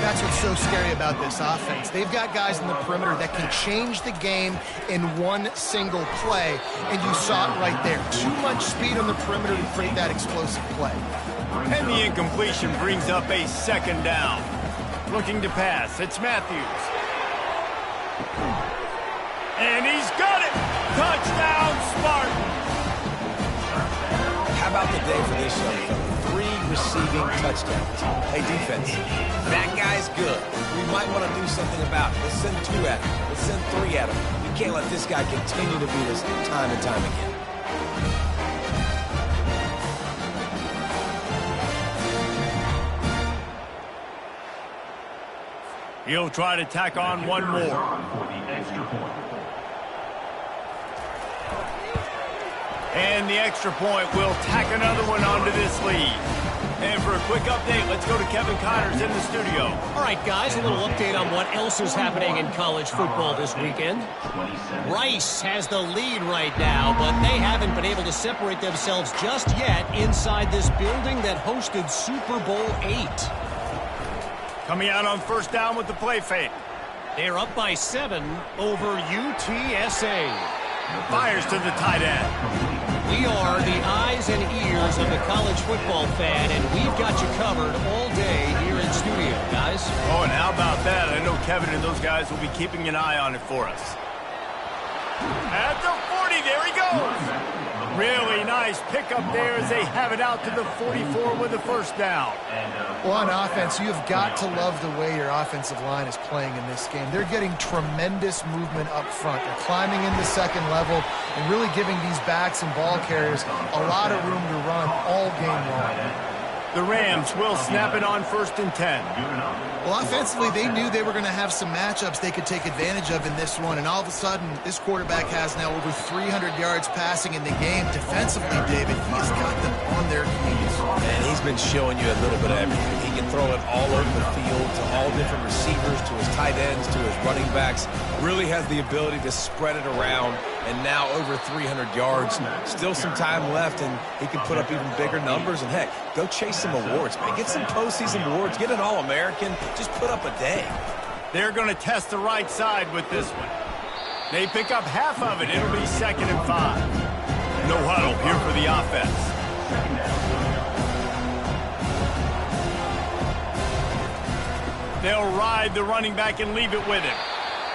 That's what's so scary about this offense. They've got guys in the perimeter that can change the game in one single play, and you saw it right there. Too much speed on the perimeter to create that explosive play. And the incompletion brings up a second down. Looking to pass, it's Matthews. And he's got it! Touchdown, Spartans! How about the day for this young fella? 3 receiving touchdowns. Hey, defense, that guy's good. We might want to do something about it. Let's send 2 at him. Let's send 3 at him. We can't let this guy continue to beat us time and time again. He'll try to tack on one more. And the extra point will tack another one onto this lead. And for a quick update, let's go to Kevin Connors in the studio. All right, guys, a little update on what else is happening in college football this weekend. Rice has the lead right now, but they haven't been able to separate themselves just yet inside this building that hosted Super Bowl 8. Coming out on first down with the play fake. They're up by 7 over UTSA. Fires to the tight end. We are the eyes and ears of the college football fan, and we've got you covered all day here in studio, guys. Oh, and how about that? I know Kevin and those guys will be keeping an eye on it for us. At the 40, there he goes. Really nice pickup there as they have it out to the 44 with the first down. Well, on offense, you've got to love the way your offensive line is playing in this game. They're getting tremendous movement up front. They're climbing into second level and really giving these backs and ball carriers a lot of room to run all game long. The Rams will snap it on first and 10. Well, offensively, they knew they were going to have some matchups they could take advantage of in this one, and all of a sudden, this quarterback has now over 300 yards passing in the game. Defensively, David, he's got them on their keys. And he's been showing you a little bit of everything. He can throw it all over the field to all different receivers, to his tight ends, to his running backs. Really has the ability to spread it around, and now over 300 yards. Still some time left, and he can put up even bigger numbers. And, heck, go chase some awards, man. Get some postseason awards. Get an All-American. Just put up a day. They're going to test the right side with this one. They pick up half of it. It'll be 2nd and 5. No huddle here for the offense. They'll ride the running back and leave it with him.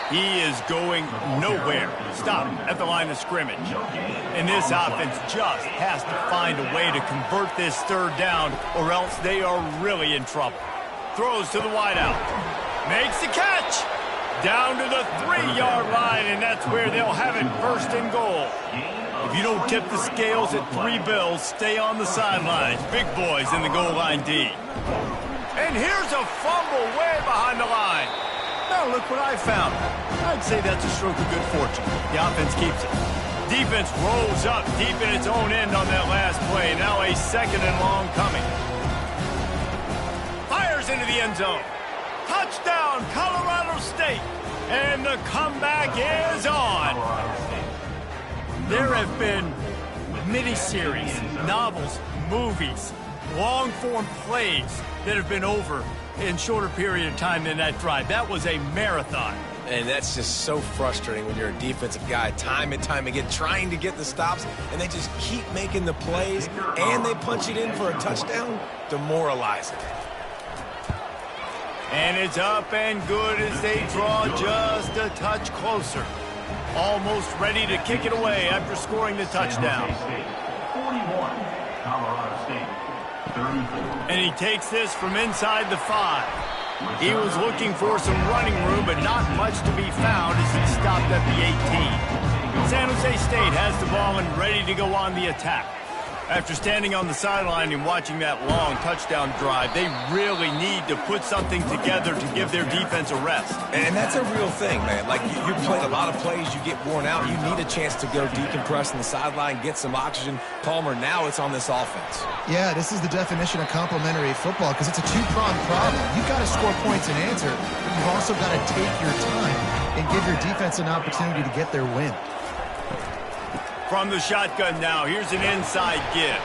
He is going nowhere. Stop at the line of scrimmage. And this offense just has to find a way to convert this third down, or else they are really in trouble. Throws to the wideout. Makes the catch. Down to the 3-yard line, and that's where they'll have it, first and goal. If you don't tip the scales at 3 bills, stay on the sidelines. Big boys in the goal line D. And here's a fumble way behind the line. Now look what I found. I'd say that's a stroke of good fortune. The offense keeps it. Defense rolls up deep in its own end on that last play. Now a 2nd and long coming. Fires into the end zone. Touchdown, Colorado State. And the comeback is on. There have been miniseries, novels, movies, long-form plays that have been over in shorter period of time than that drive. That was a marathon. And that's just so frustrating when you're a defensive guy, time and time again, trying to get the stops, and they just keep making the plays, and they punch it in for a touchdown. Demoralizing. And it's up and good as they draw just a touch closer. Almost ready to kick it away after scoring the touchdown. 41, Colorado State, 34. And he takes this from inside the 5. He was looking for some running room, but not much to be found as he stopped at the 18. San Jose State has the ball and ready to go on the attack. After standing on the sideline and watching that long touchdown drive, they really need to put something together to give their defense a rest. And that's a real thing, man. Like, you played a lot of plays, you get worn out, you need a chance to go decompress on the sideline, get some oxygen. Palmer, now it's on this offense. Yeah, this is the definition of complementary football because it's a two-pronged problem. You've got to score points and answer, but you've also got to take your time and give your defense an opportunity to get their win. From the shotgun now, here's an inside give.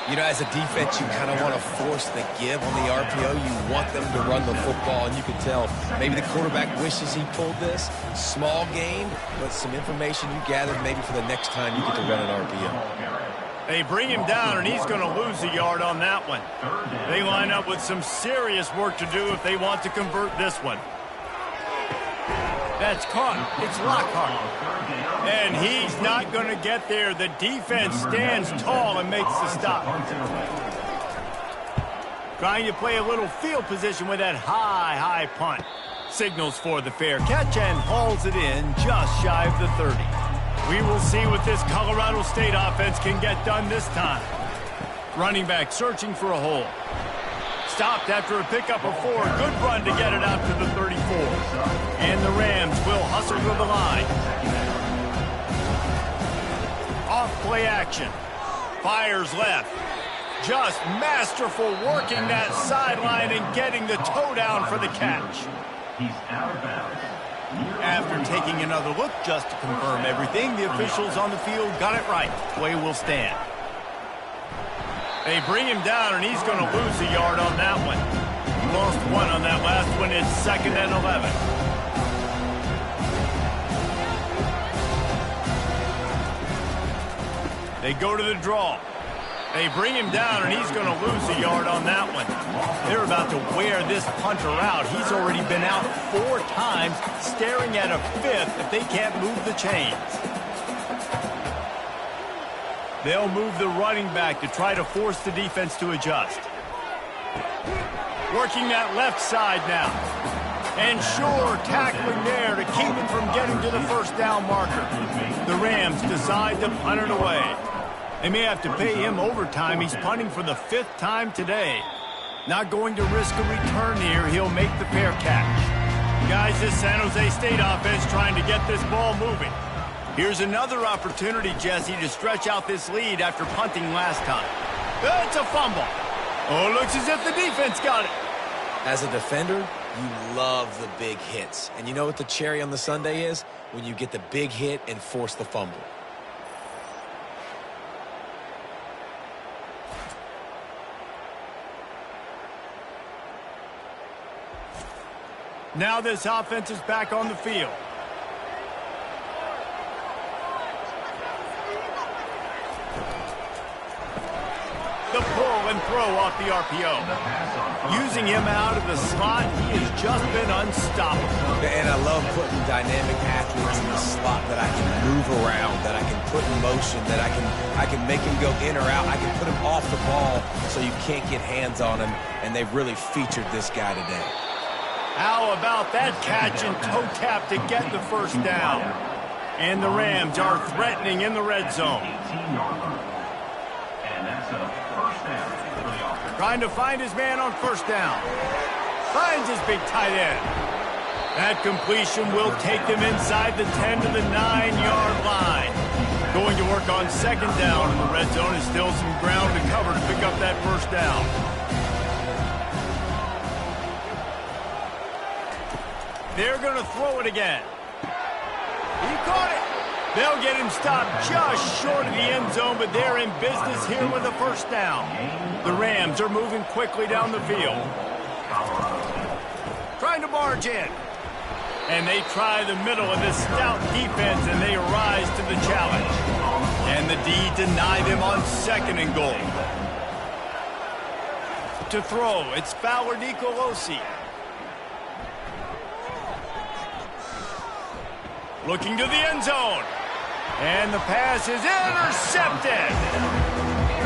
You know, as a defense, you kind of want to force the give on the RPO. You want them to run the football, and you can tell maybe the quarterback wishes he pulled this. Small gain, but some information you gathered maybe for the next time you get to run an RPO. They bring him down, and he's going to lose a yard on that one. They line up with some serious work to do if they want to convert this one. That's caught. It's Lockhart. And he's not going to get there. The defense stands tall and makes the stop. Trying to play a little field position with that high punt. Signals for the fair catch and hauls it in just shy of the 30. We will see what this Colorado State offense can get done this time. Running back searching for a hole. Stopped after a pickup of 4. Good run to get it out to the 34. And the Rams will hustle to the line. Off play action. Fires left. Just masterful working that sideline and getting the toe down for the catch. He's out of bounds. After taking another look just to confirm everything, the officials on the field got it right. Play will stand. They bring him down, and he's going to lose a yard on that one. He lost 1 on that last one. It's 2nd and 11. They go to the draw. They bring him down, and he's going to lose a yard on that one. They're about to wear this punter out. He's already been out 4 times, staring at a 5th if they can't move the chains. They'll move the running back to try to force the defense to adjust. Working that left side now. And sure, tackling there to keep him from getting to the first down marker. The Rams decide to punt it away. They may have to pay him overtime. He's punting for the 5th time today. Not going to risk a return here. He'll make the fair catch. Guys, this San Jose State offense trying to get this ball moving. Here's another opportunity, Jesse, to stretch out this lead after punting last time. It's a fumble. Oh, looks as if the defense got it. As a defender, you love the big hits. And you know what the cherry on the sundae is? When you get the big hit and force the fumble. Now this offense is back on the field. The pull and throw off the RPO. Using him out of the slot, he has just been unstoppable. And I love putting dynamic athletes in the slot that I can move around, that I can put in motion, that I can make him go in or out. I can put him off the ball so you can't get hands on him, and they've really featured this guy today. How about that catch and toe tap to get the first down? And the Rams are threatening in the red zone. And that's a first down for the offense. Trying to find his man on first down. Finds his big tight end. That completion will take them inside the 10 to the 9-yard line. Going to work on second down in the red zone. Is still some ground to cover to pick up that first down. They're going to throw it again. He caught it. They'll get him stopped just short of the end zone, but they're in business here with a first down. The Rams are moving quickly down the field. Trying to barge in. And they try the middle of this stout defense, and they rise to the challenge. And the D deny them on 2nd and goal. To throw, it's Fowler Nicolosi. Looking to the end zone. And the pass is intercepted.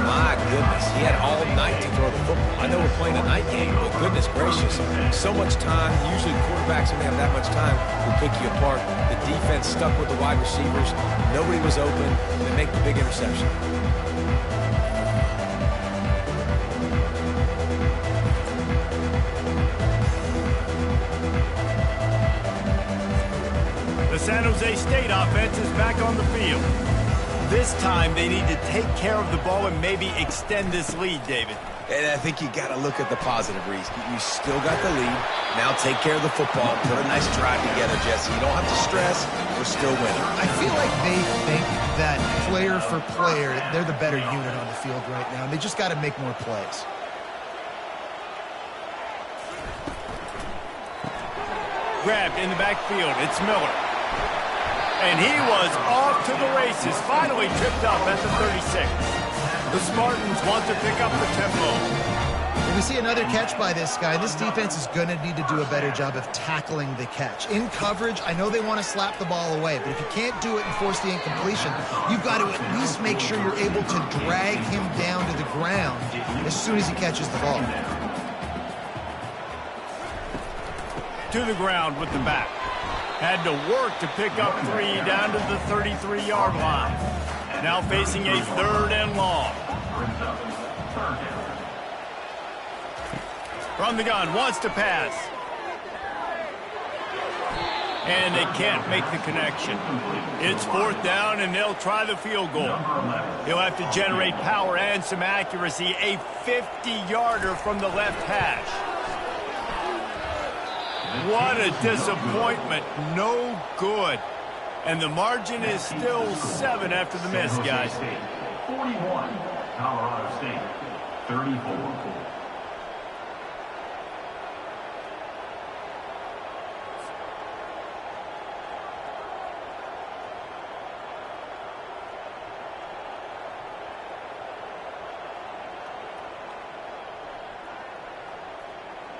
My goodness, he had all night to throw the football. I know we're playing a night game, but goodness gracious, so much time. Usually quarterbacks, when they have that much time, will pick you apart. The defense stuck with the wide receivers. Nobody was open. They make the big interception. The San Jose State offense is back on the field. This time, they need to take care of the ball and maybe extend this lead, David. And I think you got to look at the positive, Reese. You still got the lead. Now take care of the football. Put a nice drive together, Jesse. You don't have to stress. We're still winning. I feel like they think that player for player, they're the better unit on the field right now. They just got to make more plays. Grabbed in the backfield. It's Miller. And he was off to the races, finally tripped up at the 36. The Spartans want to pick up the tempo. When we see another catch by this guy, this defense is going to need to do a better job of tackling the catch. In coverage, I know they want to slap the ball away, but if you can't do it and force the incompletion, you've got to at least make sure you're able to drag him down to the ground as soon as he catches the ball. To the ground with the back. Had to work to pick up 3 down to the 33-yard line. Now facing a 3rd and long. From the gun, wants to pass. And they can't make the connection. It's 4th down, and they'll try the field goal. He'll have to generate power and some accuracy. A 50-yarder from the left hash. What a disappointment. No good. And the margin is still 7 after the miss, guys. 41, Colorado State, 34.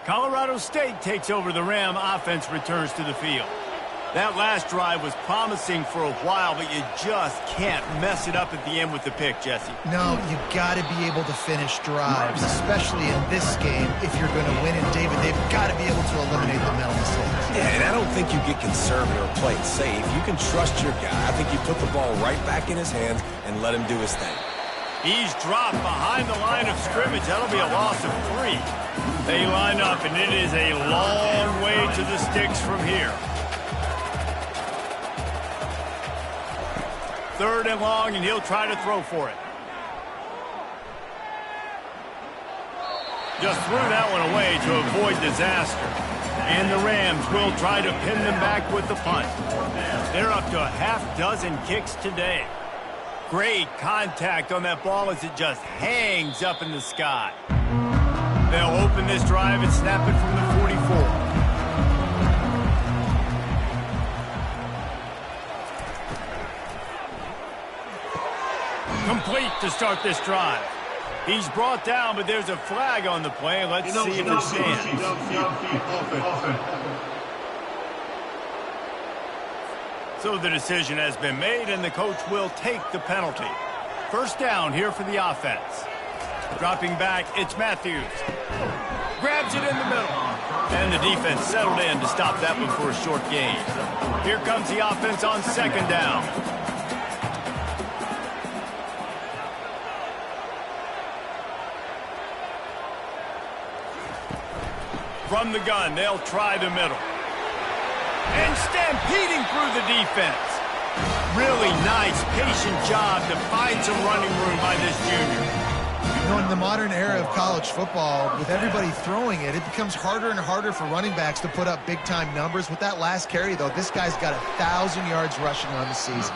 Colorado State takes over. The Ram offense returns to the field. That last drive was promising for a while, but you just can't mess it up at the end with the pick, Jesse. No, you got to be able to finish drives, especially in this game if you're going to win. And David, they've got to be able to eliminate the mental mistakes. Yeah, and I don't think you get conservative or play it safe. You can trust your guy. I think you put the ball right back in his hands and let him do his thing. He's dropped behind the line of scrimmage. That'll be a loss of 3. They line up, and it is a long way to the sticks from here. 3rd and long, and he'll try to throw for it. Just threw that one away to avoid disaster. And the Rams will try to pin them back with the punt. They're up to a half-dozen kicks today. Great contact on that ball as it just hangs up in the sky. They'll open this drive and snap it from the 44. Complete to start this drive. He's brought down, but there's a flag on the play. Let's see if it stands. So the decision has been made, and the coach will take the penalty. 1st down here for the offense. Dropping back, it's Matthews. Grabs it in the middle. And the defense settled in to stop that one for a short gain. Here comes the offense on 2nd down. From the gun, they'll try the middle. And stampeding through the defense. Really nice, patient job to find some running room by this junior. You know, in the modern era of college football, with everybody throwing it, it becomes harder and harder for running backs to put up big-time numbers. With that last carry, though, this guy's got 1,000 yards rushing on the season.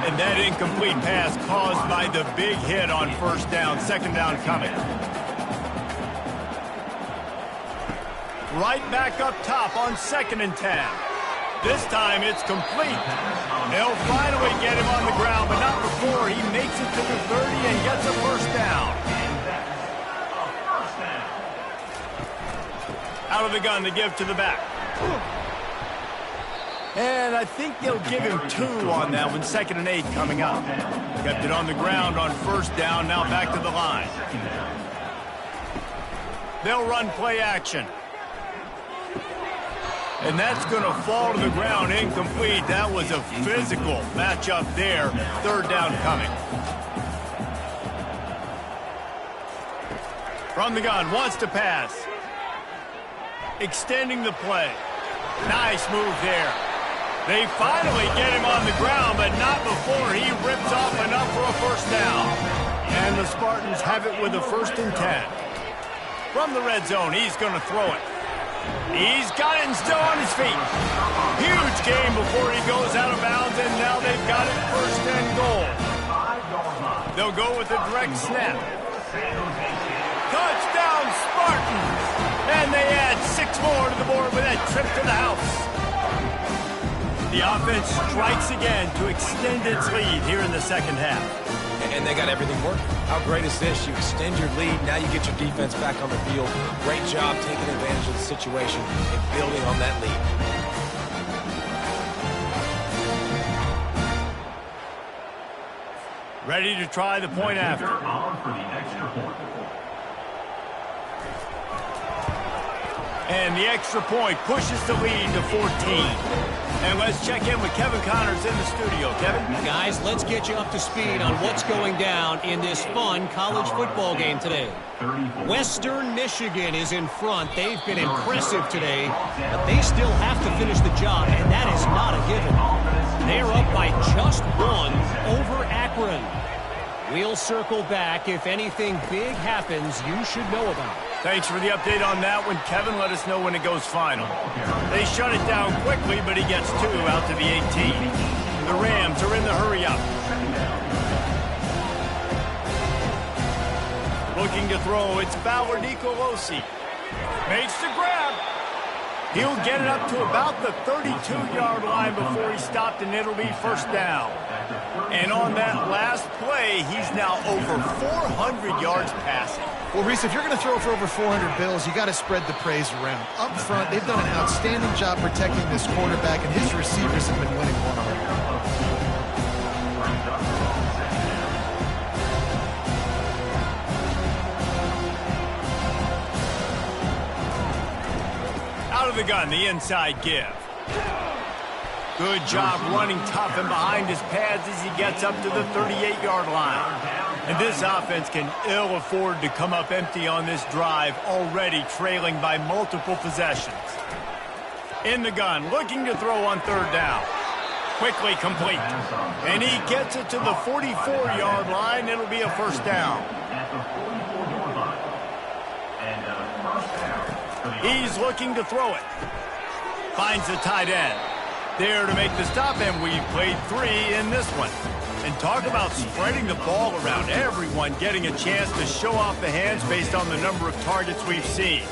And that incomplete pass caused by the big hit on first down. Second down coming. Right back up top on 2nd and 10. This time it's complete. They'll finally get him on the ground, but not before he makes it to the 30 and gets a first down. Out of the gun to give to the back. And I think they'll give him 2 on that one. 2nd and 8 coming up. Kept it on the ground on first down, now back to the line. They'll run play action. And that's going to fall to the ground incomplete. That was a physical matchup there. 3rd down coming. From the gun, wants to pass. Extending the play. Nice move there. They finally get him on the ground, but not before he rips off enough for a first down. And the Spartans have it with a 1st and 10. From the red zone, he's going to throw it. He's got it and still on his feet. Huge game before he goes out of bounds, and now they've got it 1st and goal. They'll go with a direct snap. Touchdown, Spartans! And they add 6 more to the board with that trip to the house. The offense strikes again to extend its lead here in the 2nd half. And they got everything working. How great is this? You extend your lead, now you get your defense back on the field. Great job taking advantage of the situation and building on that lead. Ready to try the point after. And the extra point pushes the lead to 14. And let's check in with Kevin Connors in the studio. Kevin? Guys, let's get you up to speed on what's going down in this fun college football game today. Western Michigan is in front. They've been impressive today, but they still have to finish the job, and that is not a given. They're up by just 1 over Akron. We'll circle back. If anything big happens, you should know about it. Thanks for the update on that one, Kevin. Let us know when it goes final. They shut it down quickly, but he gets 2 out to the 18. The Rams are in the hurry-up. Looking to throw, it's Bauer Nicolosi. Makes the grab. He'll get it up to about the 32-yard line before he stopped, and it'll be 1st down. And on that last play, he's now over 400 yards passing. Well, Reese, if you're going to throw for over 400 bills, you got to spread the praise around. Up front, they've done an outstanding job protecting this quarterback, and his receivers have been winning one-on-one. Out of the gun, the inside give. Good job running tough and behind his pads as he gets up to the 38-yard line. And this offense can ill afford to come up empty on this drive, already trailing by multiple possessions. In the gun, looking to throw on 3rd down. Quickly complete. And he gets it to the 44-yard line. It'll be a 1st down. He's looking to throw it. Finds the tight end. There to make the stop, and we've played 3 in this one. And talk about spreading the ball around. Everyone getting a chance to show off the hands based on the number of targets we've seen.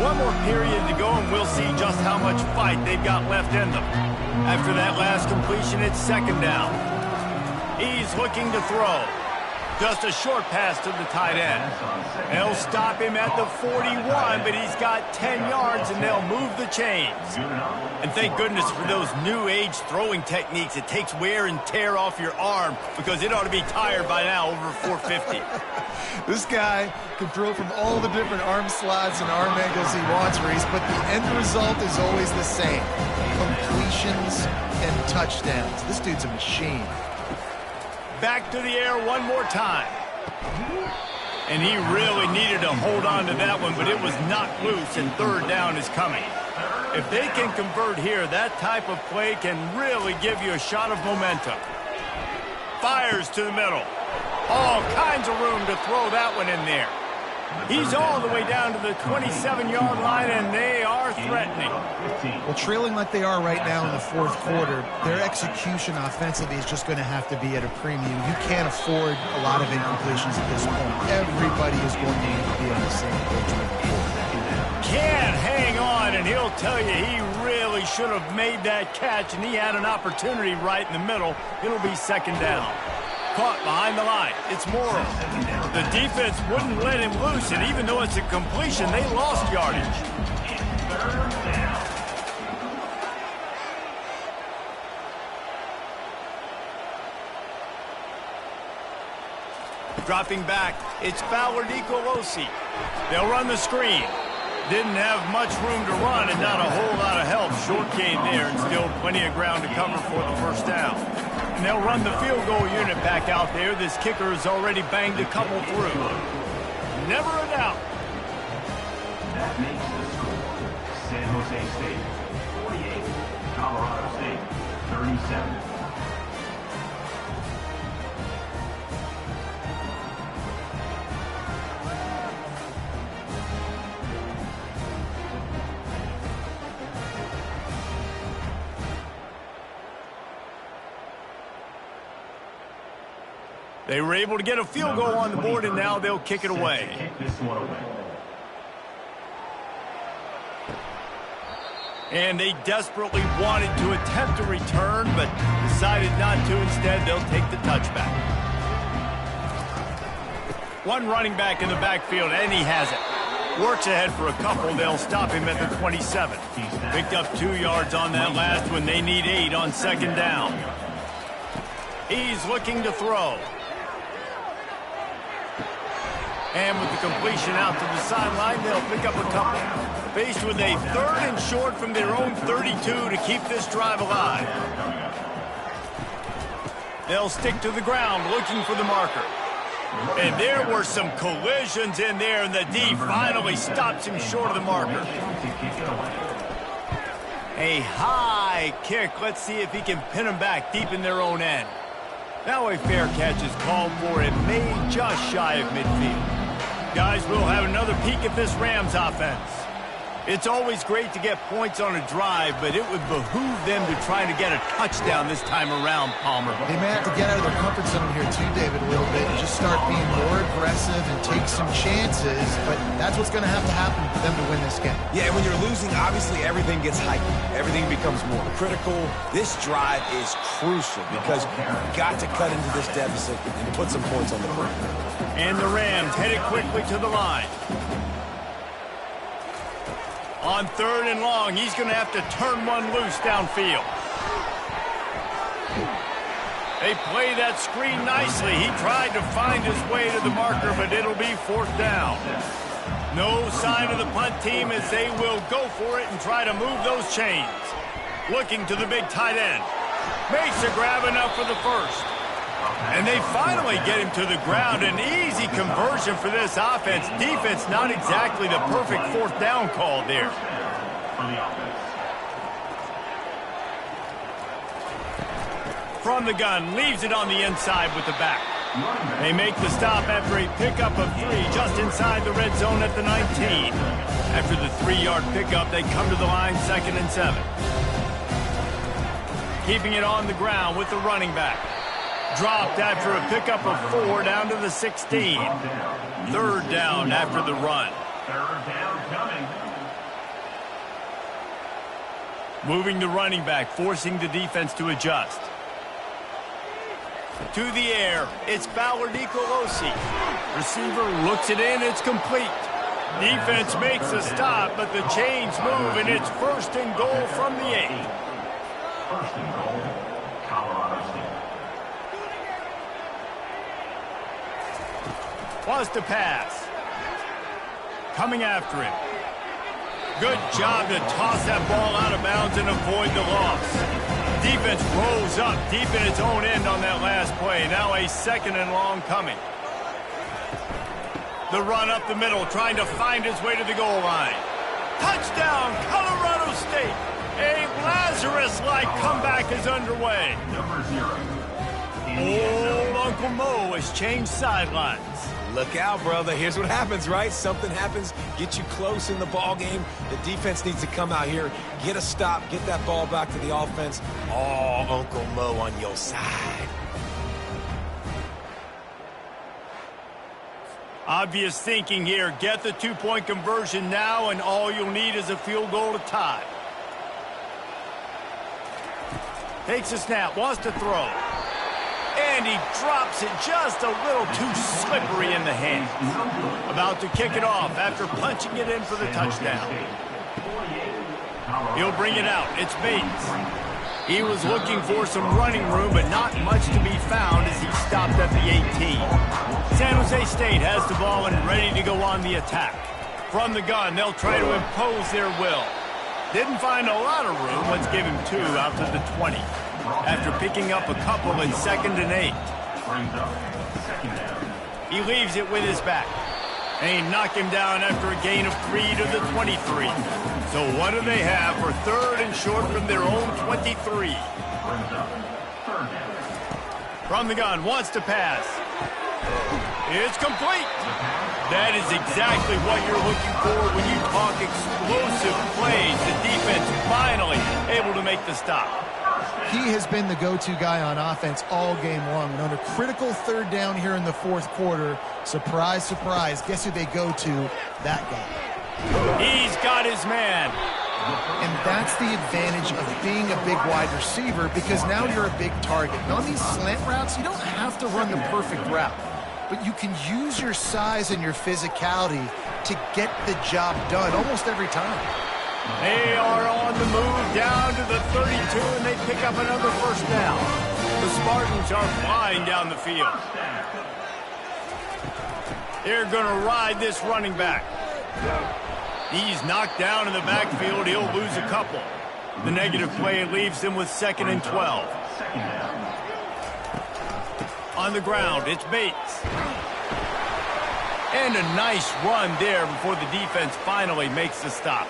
One more period to go, and we'll see just how much fight they've got left in them. After that last completion, it's 2nd down. He's looking to throw. Just a short pass to the tight end. They'll stop him at the 41, but he's got 10 yards, and they'll move the chains. And thank goodness for those new age throwing techniques. It takes wear and tear off your arm because it ought to be tired by now, over 450. This guy can throw from all the different arm slots and arm angles he wants, Reese, but the end result is always the same. Completions and touchdowns. This dude's a machine. Back to the air one more time. And he really needed to hold on to that one, but it was knocked loose, and 3rd down is coming. If they can convert here, that type of play can really give you a shot of momentum. Fires to the middle. All kinds of room to throw that one in there. He's all the way down to the 27-yard line, and they are threatening. Well, trailing like they are right now in the fourth quarter, their execution offensively is just going to have to be at a premium. You can't afford a lot of incompletions at this point. Everybody is going to need to be on the same page moving forward. Can't hang on, and he'll tell you he really should have made that catch, and he had an opportunity right in the middle. It'll be second down. Caught behind the line. It's Morrow. The defense wouldn't let him loose, and even though it's a completion, they lost yardage. Dropping back, it's Fowler Nicolosi. They'll run the screen. Didn't have much room to run and not a whole lot of help. Short gain there and still plenty of ground to cover for the first down. And they'll run the field goal unit back out there. This kicker has already banged a couple through. Never a doubt. That makes the score San Jose State 48, Colorado State 37. They were able to get a field goal on the board, and now they'll kick it away. And they desperately wanted to attempt a return, but decided not to. Instead, they'll take the touchback. One running back in the backfield, and he has it. Works ahead for a couple. They'll stop him at the 27. Picked up 2 yards on that last one. They need 8 on second down. He's looking to throw. And with the completion out to the sideline, they'll pick up a couple. Faced with a 3rd and short from their own 32 to keep this drive alive. They'll stick to the ground looking for the marker. And there were some collisions in there, and the D finally stops him short of the marker. A high kick. Let's see if he can pin him back deep in their own end. Now a fair catch is called for. It made just shy of midfield. Guys, we'll have another peek at this Rams offense. It's always great to get points on a drive, but it would behoove them to try to get a touchdown this time around, Palmer. They may have to get out of their comfort zone here too, David, a little bit, and just start being more aggressive and take some chances, but that's what's going to have to happen for them to win this game. Yeah, when you're losing, obviously everything gets heightened. Everything becomes more critical. This drive is crucial because you've got to cut into this deficit and put some points on the board. And the Rams headed quickly to the line. On 3rd and long, he's going to have to turn one loose downfield. They play that screen nicely. He tried to find his way to the marker, but it'll be 4th down. No sign of the punt team as they will go for it and try to move those chains. Looking to the big tight end. Makes a grab enough for the first. And they finally get him to the ground. An easy conversion for this offense. Defense not exactly the perfect 4th down call there. From the gun, leaves it on the inside with the back. They make the stop after a pickup of 3 just inside the red zone at the 19. After the 3-yard pickup, they come to the line 2nd and 7. Keeping it on the ground with the running back. Dropped after a pickup of 4 down to the 16. 3rd down after the run. 3rd down coming. Moving the running back, forcing the defense to adjust. To the air, it's Fowler Nicolosi. Receiver looks it in, it's complete. Defense makes a stop, but the chains move, and it's 1st and goal from the 8. 1st and goal, Colorado State. Wants to pass. Coming after him. Good job to toss that ball out of bounds and avoid the loss. Defense rose up deep in its own end on that last play. Now a 2nd and long coming. The run up the middle, trying to find his way to the goal line. Touchdown, Colorado State. A Lazarus-like comeback is underway. Number 0. Old Uncle Mo has changed sidelines. Look out, brother. Here's what happens, right? Something happens, get you close in the ball game. The defense needs to come out here, get a stop, get that ball back to the offense. Oh, Uncle Mo on your side. Obvious thinking here. Get the two-point conversion now, and all you'll need is a field goal to tie. Takes a snap, wants to throw. And he drops it just a little too slippery in the hand. About to kick it off after punching it in for the touchdown. He'll bring it out. It's Bates. He was looking for some running room, but not much to be found as he stopped at the 18. San Jose State has the ball and ready to go on the attack. From the gun, they'll try to impose their will. Didn't find a lot of room. Let's give him 2 out to the 20. After picking up a couple in 2nd and 8. He leaves it with his back. And he knocked him down after a gain of 3 to the 23. So what do they have for 3rd and short from their own 23? From the gun, wants to pass. It's complete. That is exactly what you're looking for when you talk explosive plays. The defense finally able to make the stop. He has been the go-to guy on offense all game long. And on a critical 3rd down here in the 4th quarter, surprise, surprise, guess who they go to? That guy. He's got his man. And that's the advantage of being a big wide receiver, because now you're a big target. And on these slant routes, you don't have to run the perfect route, but you can use your size and your physicality to get the job done almost every time. They are on the move down to the 32, and they pick up another 1st down. The Spartans are flying down the field. They're going to ride this running back. He's knocked down in the backfield. He'll lose a couple. The negative play leaves them with 2nd and 12. On the ground, it's Bates. And a nice run there before the defense finally makes the stop.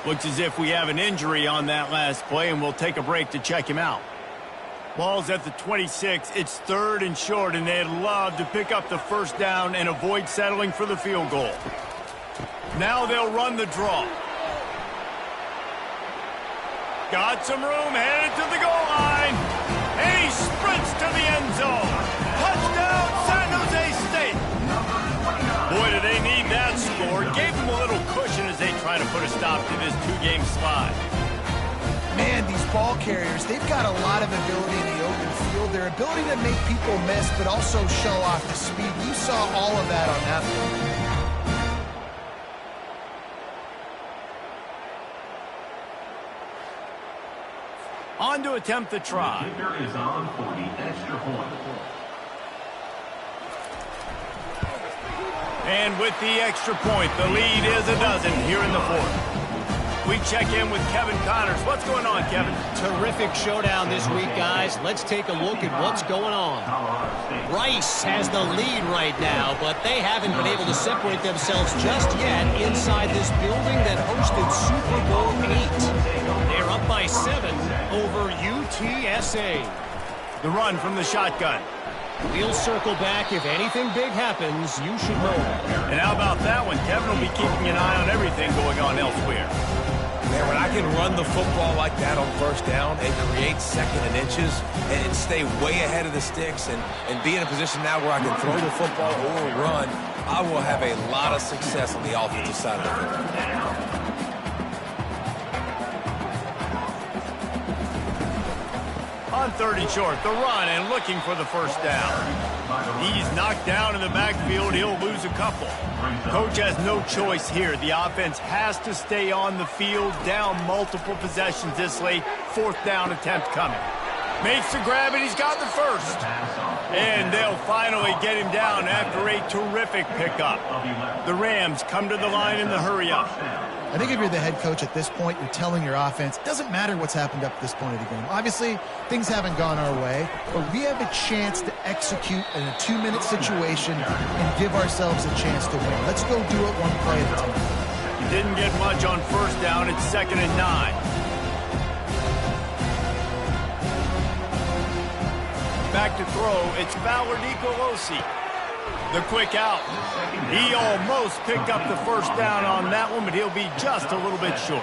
Looks as if we have an injury on that last play, and we'll take a break to check him out. Ball's at the 26. It's 3rd and short, and they'd love to pick up the 1st down and avoid settling for the field goal. Now they'll run the draw. Got some room, headed to the goal line. And he sprints to the end zone. Touchdown, San Jose State. Boy, do they need that score. Gave them a little cushion as they try to put a stop to this 2-game slide. Man, these ball carriers, they've got a lot of ability in the open field. Their ability to make people miss, but also show off the speed. You saw all of that on that play. On to attempt the try. The kicker is on for the extra point. And with the extra point, the lead is a dozen here in the 4th. We check in with Kevin Connors. What's going on, Kevin? Terrific showdown this week, guys. Let's take a look at what's going on. Rice has the lead right now, but they haven't been able to separate themselves just yet inside this building that hosted Super Bowl 8. They're up by 7 over UTSA. The run from the shotgun. We'll circle back. If anything big happens, you should know. And how about that one? Kevin will be keeping an eye on everything going on elsewhere. Man, when I can run the football like that on 1st down and create 2nd and inches and stay way ahead of the sticks and be in a position now where I can throw the football or run, I will have a lot of success on the offensive side of the football. On 3rd and short, the run and looking for the 1st down. He's knocked down in the backfield. He'll lose a couple. Coach has no choice here. The offense has to stay on the field, down multiple possessions this late. 4th down attempt coming. Makes the grab, and he's got the 1st. And they'll finally get him down after a terrific pickup. The Rams come to the line in the hurry-up. I think if you're the head coach at this point, you're telling your offense, it doesn't matter what's happened up to this point of the game. Obviously, things haven't gone our way, but we have a chance to execute in a 2-minute situation and give ourselves a chance to win. Let's go do it one play at a time. Didn't get much on first down. It's 2nd and 9. Back to throw. It's Fowler Nicolosi. The quick out. He almost picked up the first down on that one, but he'll be just a little bit short.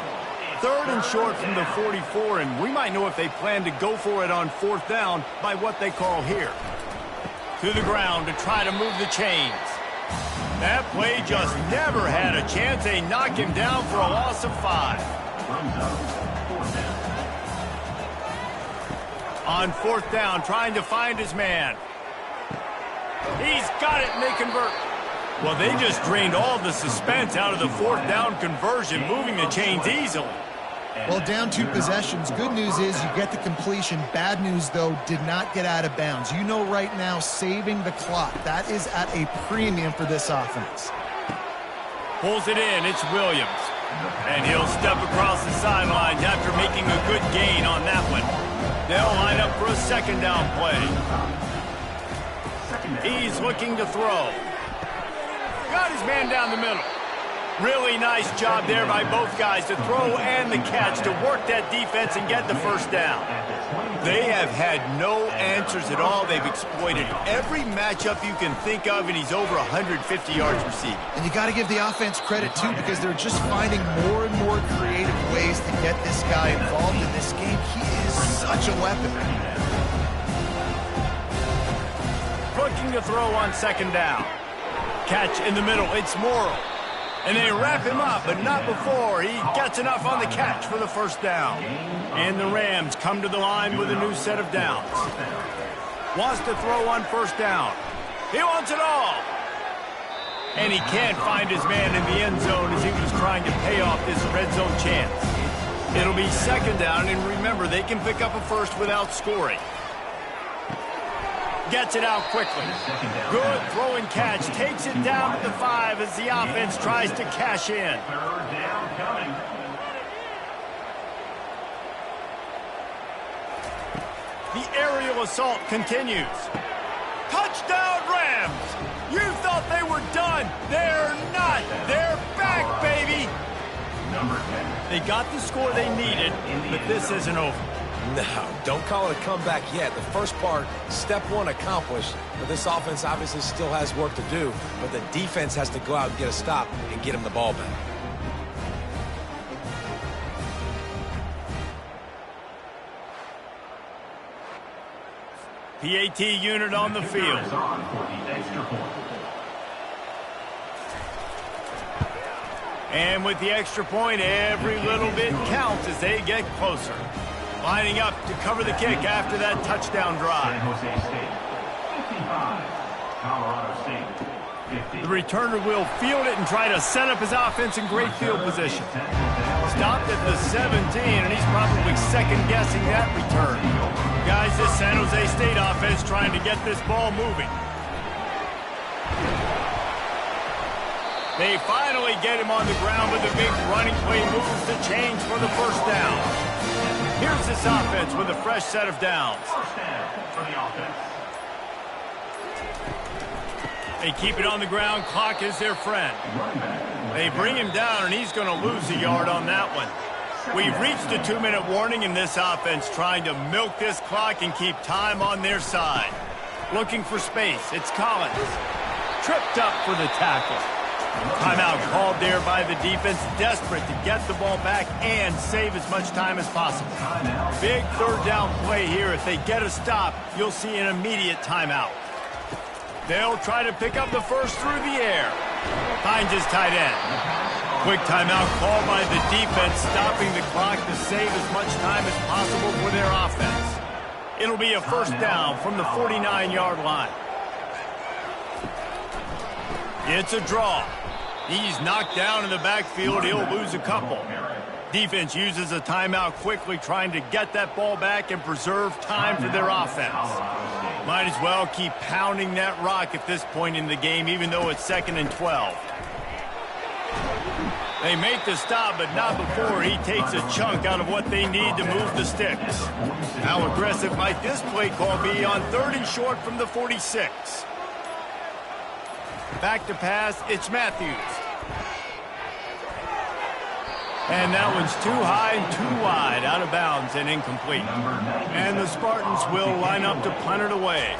3rd and short from the 44, and we might know if they plan to go for it on 4th down by what they call here. To the ground to try to move the chains. That play just never had a chance. They knock him down for a loss of 5. On 4th down, trying to find his man. He's got it, and they convert. Well, they just drained all the suspense out of the 4th down conversion, moving the chains easily. Well, down 2 possessions. Good news is you get the completion. Bad news, though, did not get out of bounds. You know right now, saving the clock. That is at a premium for this offense. Pulls it in. It's Williams. And he'll step across the sidelines after making a good gain on that one. They'll line up for a 2nd down play. He's looking to throw. Got his man down the middle. Really nice job there by both guys to throw and the catch to work that defense and get the first down. They have had no answers at all. They've exploited every matchup you can think of, and he's over 150 yards receiving. And you got to give the offense credit, too, because they're just finding more and more creative ways to get this guy involved in this game. He is such a weapon. Looking to throw on 2nd down. Catch in the middle. It's Morrow. And they wrap him up, but not before he gets enough on the catch for the first down. And the Rams come to the line with a new set of downs. Wants to throw on 1st down. He wants it all. And he can't find his man in the end zone as he was trying to pay off this red zone chance. It'll be 2nd down, and remember, they can pick up a first without scoring. Gets it out quickly. Good throw and catch. Takes it down to the 5 as the offense tries to cash in. 3rd down coming. The aerial assault continues. Touchdown, Rams! You thought they were done. They're not. They're back, baby. Number 10. They got the score they needed, but this isn't over. No, don't call it a comeback yet. The first part, step 1 accomplished, but this offense obviously still has work to do, but the defense has to go out and get a stop and get him the ball back. PAT unit on the field. On for the extra point. And with the extra point, every little bit counts as they get closer. Lining up to cover the kick after that touchdown drive. San Jose State, 55. Colorado State, 50. The returner will field it and try to set up his offense in great field position. Stopped at the 17, and he's probably second-guessing that return. Guys, this San Jose State offense trying to get this ball moving. They finally get him on the ground with a big running play, moves the chains for the first down. Here's this offense with a fresh set of downs. First down for the offense. They keep it on the ground. Clock is their friend. They bring him down, and he's going to lose a yard on that one. We've reached a 2-minute warning in this offense, trying to milk this clock and keep time on their side. Looking for space. It's Collins. Tripped up for the tackle. Timeout called there by the defense, desperate to get the ball back and save as much time as possible. Big 3rd down play here. If they get a stop, you'll see an immediate timeout. They'll try to pick up the first through the air. Finds his tight end. Quick timeout called by the defense, stopping the clock to save as much time as possible for their offense. It'll be a first down from the 49-yard line. It's a draw. He's knocked down in the backfield. He'll lose a couple. Defense uses a timeout quickly, trying to get that ball back and preserve time for their offense. Might as well keep pounding that rock at this point in the game, even though it's 2nd and 12. They make the stop, but not before he takes a chunk out of what they need to move the sticks. How aggressive might this play call be on 3rd and short from the 46? Back to pass, it's Matthews. And that one's too high and too wide, out of bounds and incomplete. And the Spartans will line up to punt it away.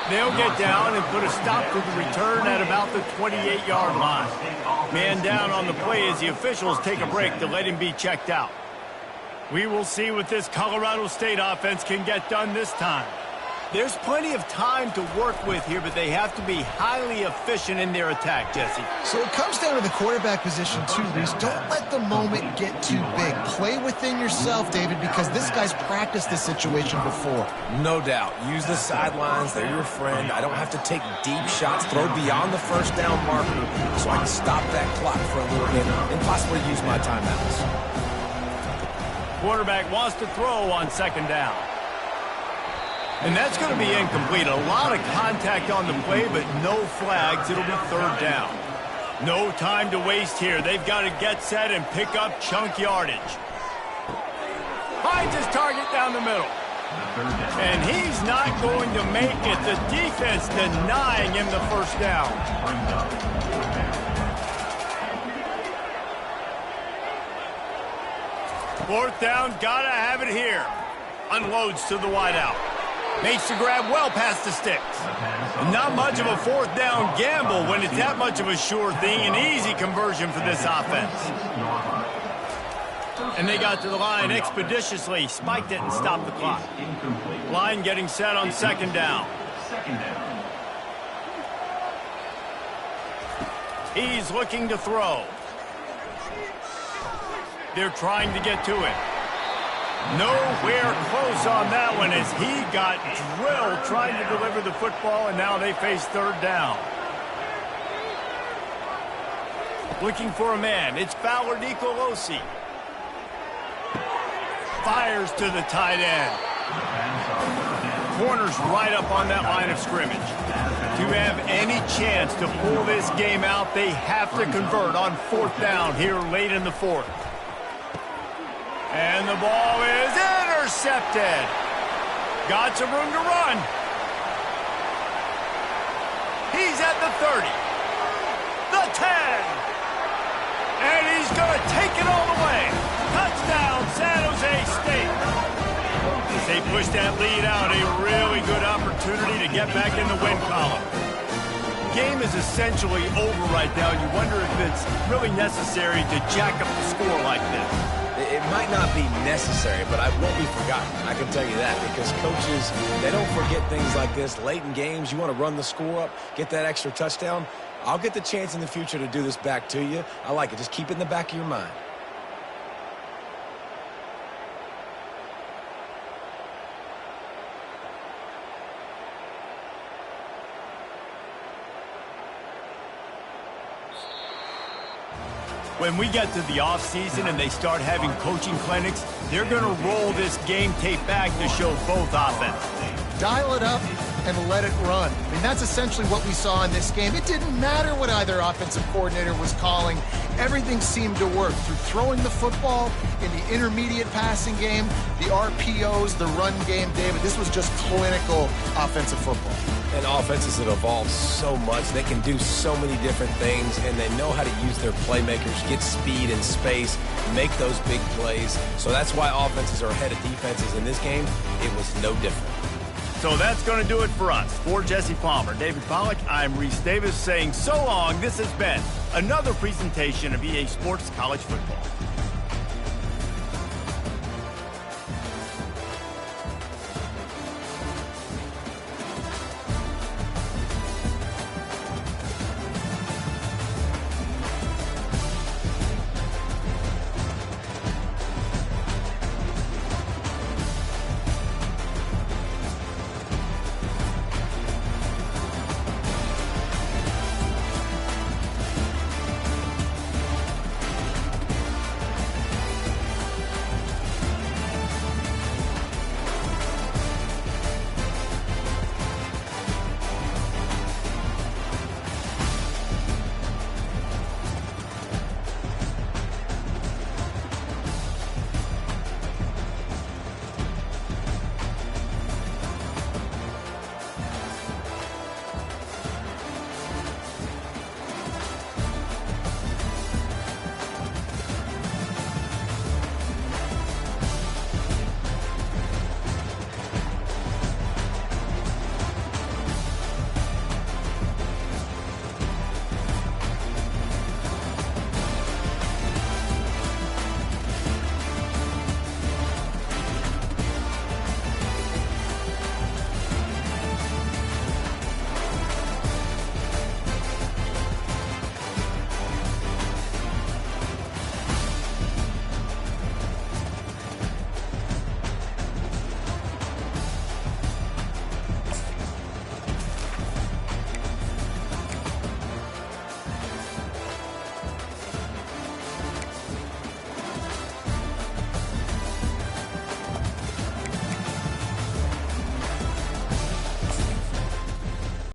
They'll get down and put a stop to the return at about the 28-yard line. Man down on the play as the officials take a break to let him be checked out. We will see what this Colorado State offense can get done this time. There's plenty of time to work with here, but they have to be highly efficient in their attack, Jesse. So it comes down to the quarterback position too, Reese. Don't let the moment get too big. Play within yourself, David, because this guy's practiced this situation before. No doubt. Use the sidelines. They're your friend. I don't have to take deep shots, throw beyond the first down marker so I can stop that clock for a little bit and possibly use my timeouts. Quarterback wants to throw on second down. And that's going to be incomplete. A lot of contact on the play, but no flags. It'll be third down. No time to waste here. They've got to get set and pick up chunk yardage. Finds his target down the middle. And he's not going to make it. The defense denying him the first down. Fourth down, gotta have it here. Unloads to the wideout. Makes the grab well past the sticks. Not much of a fourth down gamble when it's that much of a sure thing. An easy conversion for this offense. And they got to the line expeditiously. Spiked it and stopped the clock. Line getting set on second down. He's looking to throw. They're trying to get to it. Nowhere close on that one as he got drilled trying to deliver the football, and now they face third down. Looking for a man. It's Fowler Nicolosi. Fires to the tight end. Corners right up on that line of scrimmage. To have any chance to pull this game out, they have to convert on fourth down here late in the fourth. And the ball is intercepted. Got some room to run. He's at the 30. The 10. And he's going to take it all the way. Touchdown, San Jose State. As they push that lead out, a really good opportunity to get back in the win column. Game is essentially over right now. You wonder if it's really necessary to jack up the score like this. It might not be necessary, but it won't be forgotten. I can tell you that because coaches, they don't forget things like this. Late in games, you want to run the score up, get that extra touchdown. I'll get the chance in the future to do this back to you. I like it. Just keep it in the back of your mind. When we get to the offseason and they start having coaching clinics, they're going to roll this game tape back to show both offenses. Dial it up and let it run. I mean, that's essentially what we saw in this game. It didn't matter what either offensive coordinator was calling. Everything seemed to work through throwing the football in the intermediate passing game, the RPOs, the run game. David, this was just clinical offensive football. And offenses have evolved so much. They can do so many different things, and they know how to use their playmakers, get speed and space, make those big plays. So that's why offenses are ahead of defenses in this game. It was no different. So that's going to do it for us. For Jesse Palmer, David Pollack, I'm Reese Davis saying so long. This has been another presentation of EA Sports College Football.